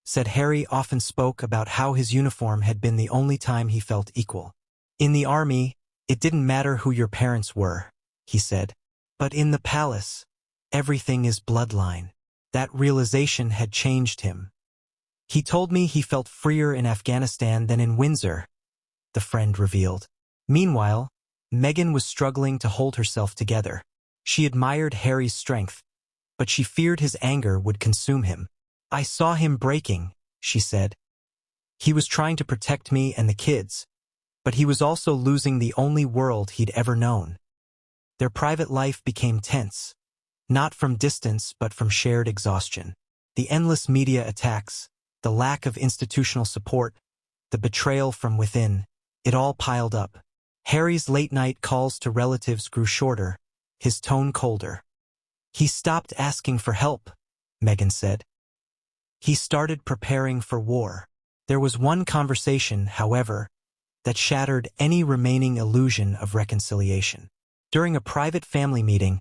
[SPEAKER 1] said Harry often spoke about how his uniform had been the only time he felt equal. "In the army, it didn't matter who your parents were," he said. "But in the palace, everything is bloodline." That realization had changed him. "He told me he felt freer in Afghanistan than in Windsor," the friend revealed. Meanwhile, Meghan was struggling to hold herself together. She admired Harry's strength, but she feared his anger would consume him. "I saw him breaking," she said. "He was trying to protect me and the kids, but he was also losing the only world he'd ever known." Their private life became tense, not from distance but from shared exhaustion. The endless media attacks, the lack of institutional support, the betrayal from within, it all piled up. Harry's late-night calls to relatives grew shorter, his tone colder. "He stopped asking for help," Meghan said. "He started preparing for war." There was one conversation, however, that shattered any remaining illusion of reconciliation. During a private family meeting,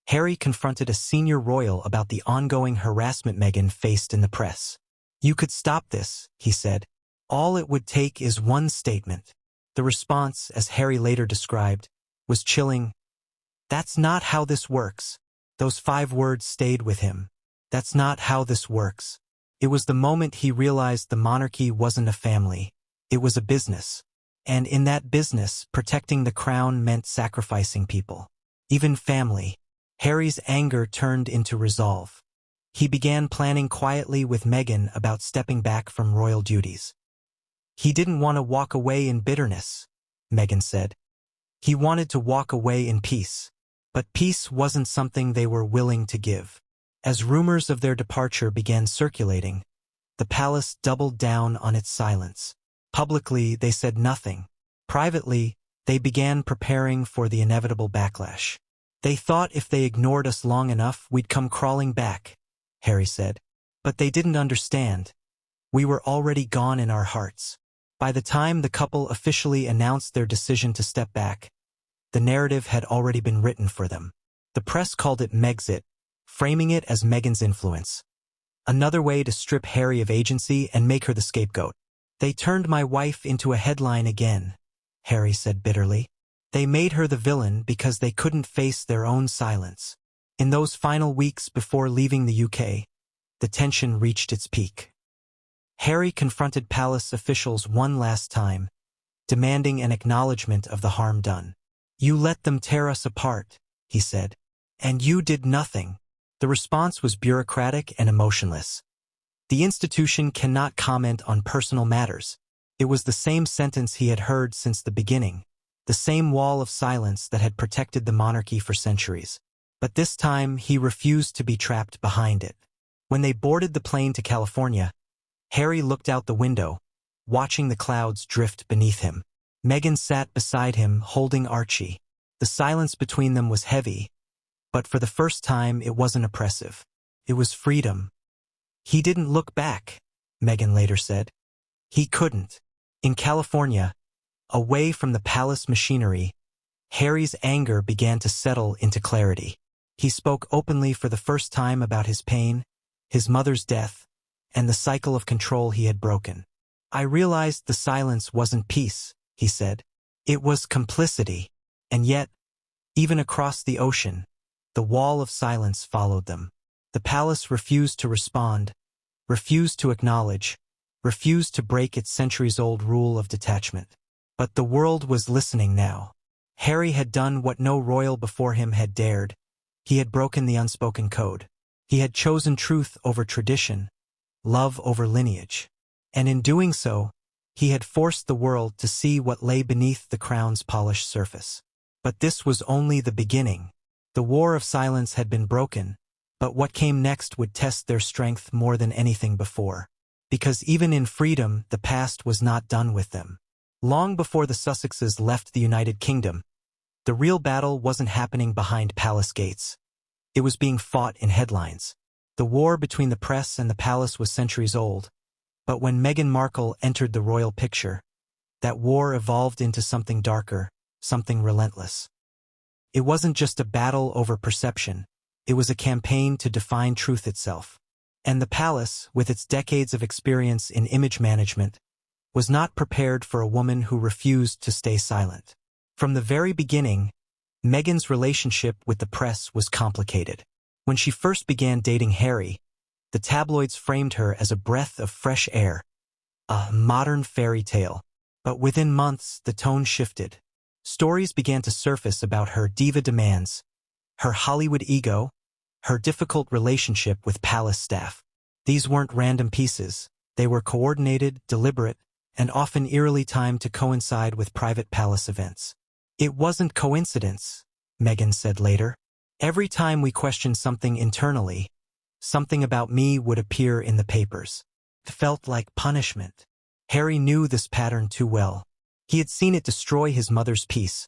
[SPEAKER 1] Harry confronted a senior royal about the ongoing harassment Meghan faced in the press. "You could stop this," he said. "All it would take is one statement." The response, as Harry later described, was chilling. "That's not how this works." Those 5 words stayed with him. "That's not how this works." It was the moment he realized the monarchy wasn't a family. It was a business. And in that business, protecting the crown meant sacrificing people. Even family. Harry's anger turned into resolve. He began planning quietly with Meghan about stepping back from royal duties. "He didn't want to walk away in bitterness," Meghan said. "He wanted to walk away in peace." But peace wasn't something they were willing to give. As rumors of their departure began circulating, the palace doubled down on its silence. Publicly, they said nothing. Privately, they began preparing for the inevitable backlash. "They thought if they ignored us long enough, we'd come crawling back," Harry said. "But they didn't understand. We were already gone in our hearts." By the time the couple officially announced their decision to step back, the narrative had already been written for them. The press called it Megxit, framing it as Meghan's influence. Another way to strip Harry of agency and make her the scapegoat. "They turned my wife into a headline again," Harry said bitterly. "They made her the villain because they couldn't face their own silence." In those final weeks before leaving the UK, the tension reached its peak. Harry confronted palace officials one last time, demanding an acknowledgement of the harm done. "You let them tear us apart," he said. "And you did nothing." The response was bureaucratic and emotionless. "The institution cannot comment on personal matters." It was the same sentence he had heard since the beginning, the same wall of silence that had protected the monarchy for centuries. But this time he refused to be trapped behind it. When they boarded the plane to California, Harry looked out the window, watching the clouds drift beneath him. Meghan sat beside him, holding Archie. The silence between them was heavy, but for the first time it wasn't oppressive. It was freedom. "He didn't look back," Meghan later said. "He couldn't." In California, away from the palace machinery, Harry's anger began to settle into clarity. He spoke openly for the first time about his pain, his mother's death, and the cycle of control he had broken. "I realized the silence wasn't peace," he said. "It was complicity." And yet, even across the ocean, the wall of silence followed them. The palace refused to respond, refused to acknowledge, refused to break its centuries-old rule of detachment. But the world was listening now. Harry had done what no royal before him had dared. He had broken the unspoken code. He had chosen truth over tradition, love over lineage. And in doing so, he had forced the world to see what lay beneath the crown's polished surface. But this was only the beginning. The war of silence had been broken, but what came next would test their strength more than anything before. Because even in freedom, the past was not done with them. Long before the Sussexes left the United Kingdom, the real battle wasn't happening behind palace gates. It was being fought in headlines. The war between the press and the palace was centuries old, but when Meghan Markle entered the royal picture, that war evolved into something darker, something relentless. It wasn't just a battle over perception, it was a campaign to define truth itself. And the palace, with its decades of experience in image management, was not prepared for a woman who refused to stay silent. From the very beginning, Meghan's relationship with the press was complicated. When she first began dating Harry, the tabloids framed her as a breath of fresh air, a modern fairy tale. But within months, the tone shifted. Stories began to surface about her diva demands, her Hollywood ego, her difficult relationship with palace staff. These weren't random pieces. They were coordinated, deliberate, and often eerily timed to coincide with private palace events. It wasn't coincidence, Meghan said later. Every time we questioned something internally, something about me would appear in the papers. It felt like punishment. Harry knew this pattern too well. He had seen it destroy his mother's peace,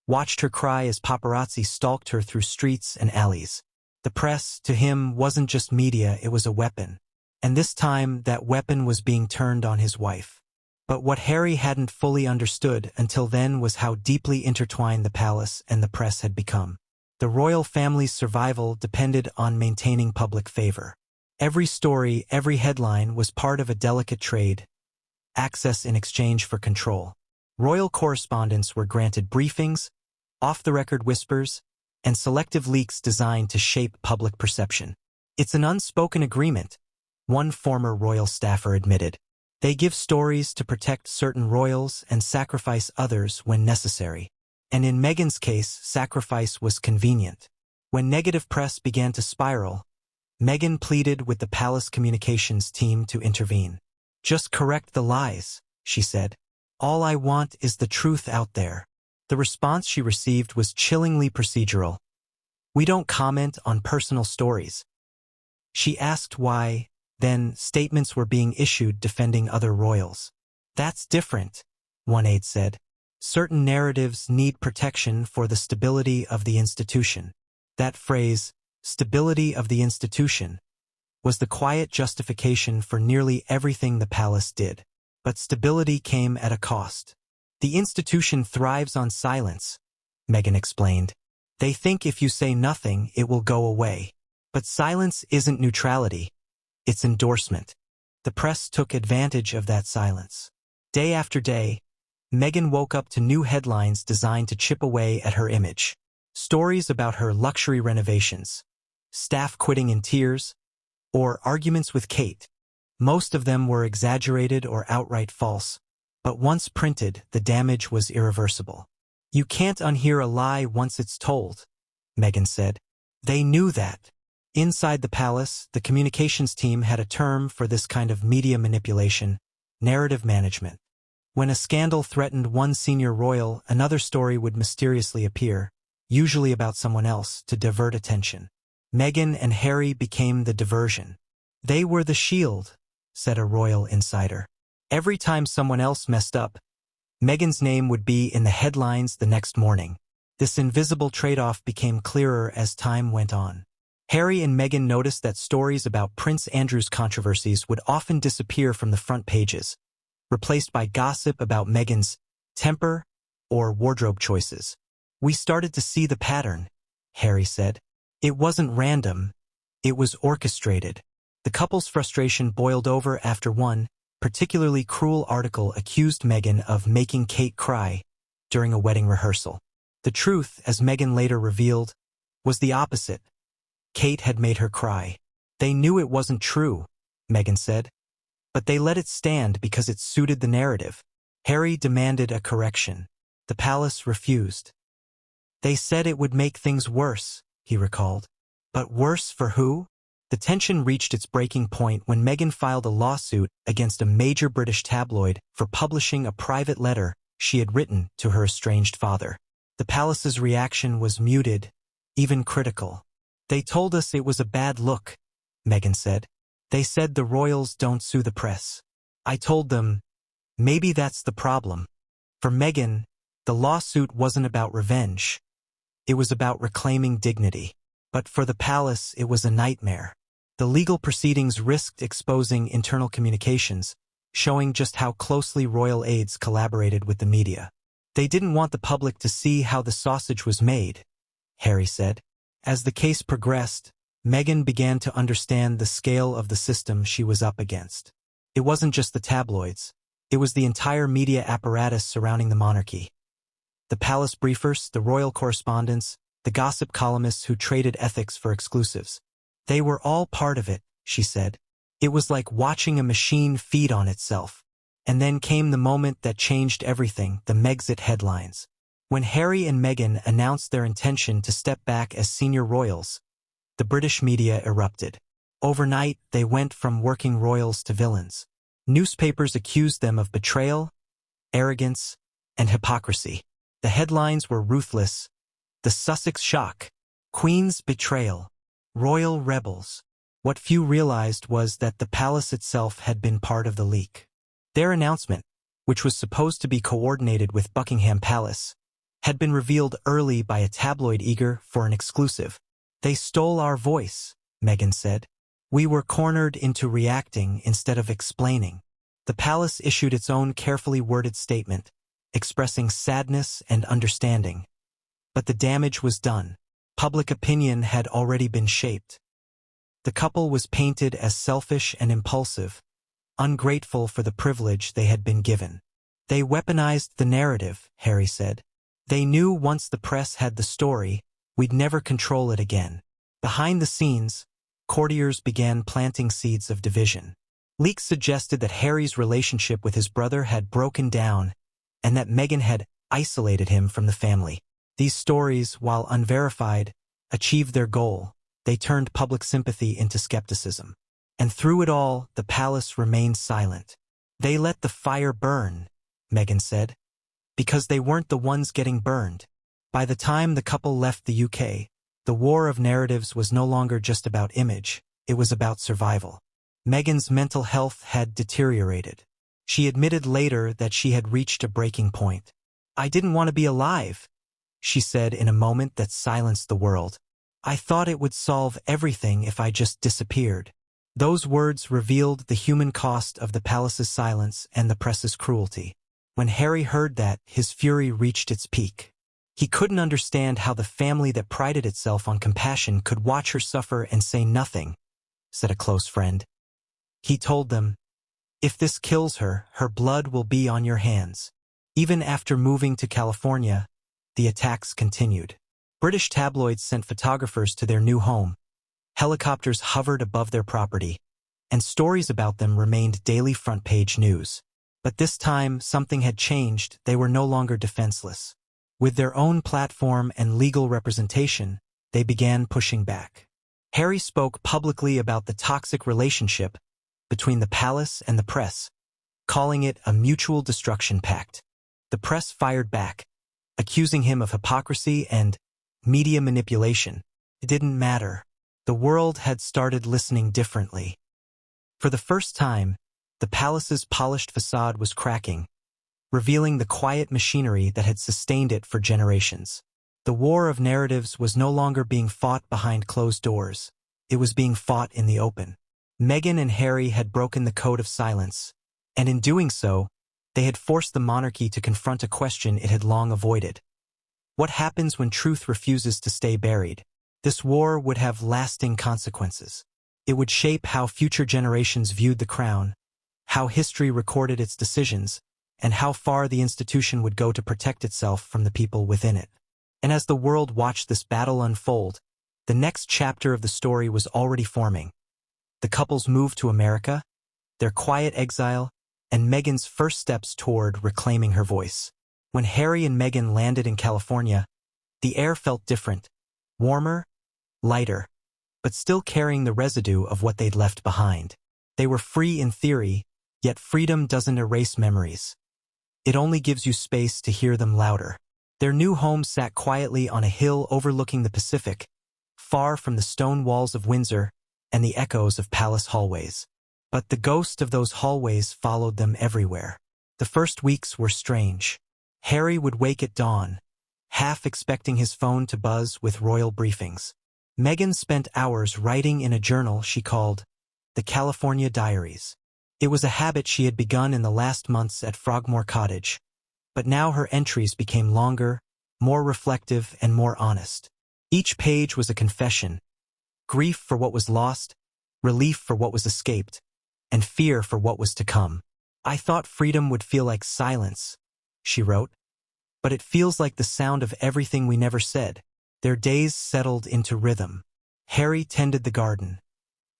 [SPEAKER 1] watched her cry as paparazzi stalked her through streets and alleys. The press, to him, wasn't just media, it was a weapon. And this time, that weapon was being turned on his wife. But what Harry hadn't fully understood until then was how deeply intertwined the palace and the press had become. The royal family's survival depended on maintaining public favor. Every story, every headline was part of a delicate trade, access in exchange for control. Royal correspondents were granted briefings, off-the-record whispers, and selective leaks designed to shape public perception. It's an unspoken agreement, one former royal staffer admitted. They give stories to protect certain royals and sacrifice others when necessary. And in Meghan's case, sacrifice was convenient. When negative press began to spiral, Meghan pleaded with the palace communications team to intervene. "Just correct the lies," she said. "All I want is the truth out there." The response she received was chillingly procedural. "We don't comment on personal stories." She asked why, then, statements were being issued defending other royals. "That's different," one aide said. "Certain narratives need protection for the stability of the institution." That phrase, stability of the institution, was the quiet justification for nearly everything the palace did. But stability came at a cost. "The institution thrives on silence," Meghan explained. "They think if you say nothing, it will go away. But silence isn't neutrality. It's endorsement." The press took advantage of that silence. Day after day, Meghan woke up to new headlines designed to chip away at her image. Stories about her luxury renovations, staff quitting in tears, or arguments with Kate. Most of them were exaggerated or outright false, but once printed, the damage was irreversible. "You can't unhear a lie once it's told," Meghan said. They knew that. Inside the palace, the communications team had a term for this kind of media manipulation: narrative management. When a scandal threatened one senior royal, another story would mysteriously appear, usually about someone else, to divert attention. Meghan and Harry became the diversion. "They were the shield," said a royal insider. Every time someone else messed up, Meghan's name would be in the headlines the next morning. This invisible trade-off became clearer as time went on. Harry and Meghan noticed that stories about Prince Andrew's controversies would often disappear from the front pages, replaced by gossip about Meghan's temper or wardrobe choices. "We started to see the pattern," Harry said. "It wasn't random, it was orchestrated." The couple's frustration boiled over after one particularly cruel article accused Meghan of making Kate cry during a wedding rehearsal. The truth, as Meghan later revealed, was the opposite. Kate had made her cry. "They knew it wasn't true," Meghan said. But they let it stand because it suited the narrative. Harry demanded a correction. The palace refused. They said it would make things worse, he recalled. But worse for who? The tension reached its breaking point when Meghan filed a lawsuit against a major British tabloid for publishing a private letter she had written to her estranged father. The palace's reaction was muted, even critical. They told us it was a bad look, Meghan said. They said the royals don't sue the press. I told them, maybe that's the problem. For Meghan, the lawsuit wasn't about revenge. It was about reclaiming dignity. But for the palace, it was a nightmare. The legal proceedings risked exposing internal communications, showing just how closely royal aides collaborated with the media. They didn't want the public to see how the sausage was made, Harry said. As the case progressed, Meghan began to understand the scale of the system she was up against. It wasn't just the tabloids. It was the entire media apparatus surrounding the monarchy. The palace briefers, the royal correspondents, the gossip columnists who traded ethics for exclusives. They were all part of it, she said. It was like watching a machine feed on itself. And then came the moment that changed everything, the Megxit headlines. When Harry and Meghan announced their intention to step back as senior royals, the British media erupted. Overnight, they went from working royals to villains. Newspapers accused them of betrayal, arrogance, and hypocrisy. The headlines were ruthless. The Sussex shock, Queen's betrayal, royal rebels. What few realized was that the palace itself had been part of the leak. Their announcement, which was supposed to be coordinated with Buckingham Palace, had been revealed early by a tabloid eager for an exclusive. They stole our voice, Meghan said. We were cornered into reacting instead of explaining. The palace issued its own carefully worded statement, expressing sadness and understanding. But the damage was done. Public opinion had already been shaped. The couple was painted as selfish and impulsive, ungrateful for the privilege they had been given. They weaponized the narrative, Harry said. They knew once the press had the story, we'd never control it again. Behind the scenes, courtiers began planting seeds of division. Leaks suggested that Harry's relationship with his brother had broken down and that Meghan had isolated him from the family. These stories, while unverified, achieved their goal. They turned public sympathy into skepticism. And through it all, the palace remained silent. They let the fire burn, Meghan said, because they weren't the ones getting burned. By the time the couple left the UK, the war of narratives was no longer just about image, it was about survival. Meghan's mental health had deteriorated. She admitted later that she had reached a breaking point. I didn't want to be alive, she said in a moment that silenced the world. I thought it would solve everything if I just disappeared. Those words revealed the human cost of the palace's silence and the press's cruelty. When Harry heard that, his fury reached its peak. He couldn't understand how the family that prided itself on compassion could watch her suffer and say nothing, said a close friend. He told them, if this kills her, her blood will be on your hands. Even after moving to California, the attacks continued. British tabloids sent photographers to their new home. Helicopters hovered above their property, and stories about them remained daily front-page news. But this time, something had changed. They were no longer defenseless. With their own platform and legal representation, they began pushing back. Harry spoke publicly about the toxic relationship between the palace and the press, calling it a mutual destruction pact. The press fired back, accusing him of hypocrisy and media manipulation. It didn't matter. The world had started listening differently. For the first time, the palace's polished facade was cracking, revealing the quiet machinery that had sustained it for generations. The war of narratives was no longer being fought behind closed doors. It was being fought in the open. Meghan and Harry had broken the code of silence, and in doing so, they had forced the monarchy to confront a question it had long avoided. What happens when truth refuses to stay buried? This war would have lasting consequences. It would shape how future generations viewed the crown, how history recorded its decisions, and how far the institution would go to protect itself from the people within it. And as the world watched this battle unfold, the next chapter of the story was already forming. The couple's move to America, their quiet exile, and Meghan's first steps toward reclaiming her voice. When Harry and Meghan landed in California, the air felt different, warmer, lighter, but still carrying the residue of what they'd left behind. They were free in theory, yet freedom doesn't erase memories. It only gives you space to hear them louder. Their new home sat quietly on a hill overlooking the Pacific, far from the stone walls of Windsor and the echoes of palace hallways. But the ghost of those hallways followed them everywhere. The first weeks were strange. Harry would wake at dawn, half expecting his phone to buzz with royal briefings. Meghan spent hours writing in a journal she called the California Diaries. It was a habit she had begun in the last months at Frogmore Cottage, but now her entries became longer, more reflective, and more honest. Each page was a confession: grief for what was lost, relief for what was escaped, and fear for what was to come. "I thought freedom would feel like silence," she wrote, "but it feels like the sound of everything we never said." Their days settled into rhythm. Harry tended the garden.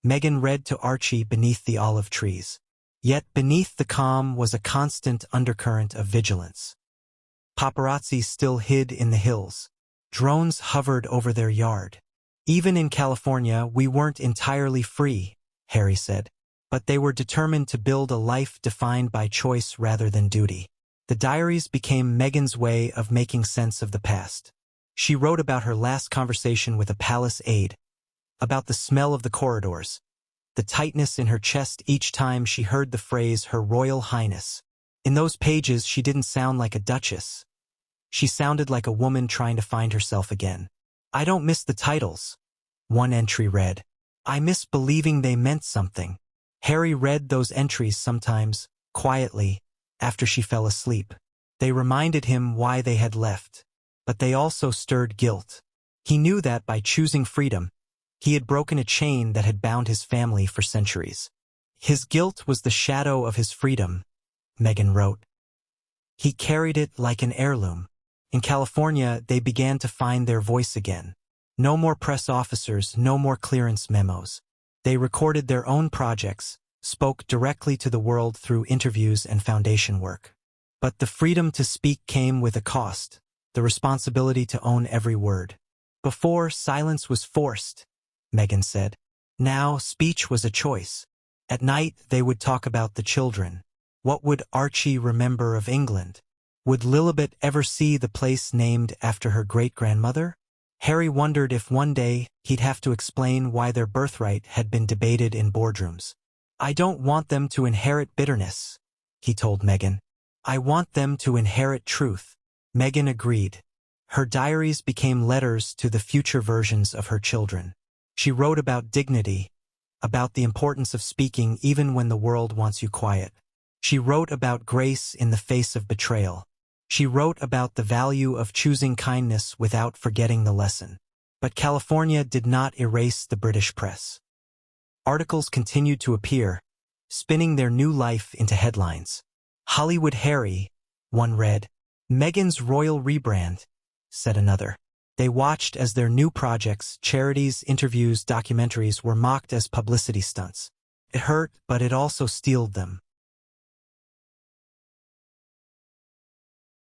[SPEAKER 1] Meghan read to Archie beneath the olive trees. Yet beneath the calm was a constant undercurrent of vigilance. Paparazzi still hid in the hills. Drones hovered over their yard. "Even in California, we weren't entirely free," Harry said. But they were determined to build a life defined by choice rather than duty. The diaries became Meghan's way of making sense of the past. She wrote about her last conversation with a palace aide, about the smell of the corridors, the tightness in her chest each time she heard the phrase "Her Royal Highness." In those pages, she didn't sound like a duchess. She sounded like a woman trying to find herself again. "I don't miss the titles," one entry read. "I miss believing they meant something." Harry read those entries sometimes, quietly, after she fell asleep. They reminded him why they had left, but they also stirred guilt. He knew that by choosing freedom, he had broken a chain that had bound his family for centuries. His guilt was the shadow of his freedom, Meghan wrote. He carried it like an heirloom. In California, they began to find their voice again. No more press officers, no more clearance memos. They recorded their own projects, spoke directly to the world through interviews and foundation work. But the freedom to speak came with a cost, the responsibility to own every word. Before, silence was forced, Meghan said. Now, speech was a choice. At night, they would talk about the children. What would Archie remember of England? Would Lilibet ever see the place named after her great-grandmother? Harry wondered if one day he'd have to explain why their birthright had been debated in boardrooms. "I don't want them to inherit bitterness," he told Meghan. "I want them to inherit truth." Meghan agreed. Her diaries became letters to the future versions of her children. She wrote about dignity, about the importance of speaking even when the world wants you quiet. She wrote about grace in the face of betrayal. She wrote about the value of choosing kindness without forgetting the lesson. But California did not erase the British press. Articles continued to appear, spinning their new life into headlines. "Hollywood Harry," one read. "Meghan's royal rebrand," said another. They watched as their new projects, charities, interviews, documentaries were mocked as publicity stunts. It hurt, but it also steeled them.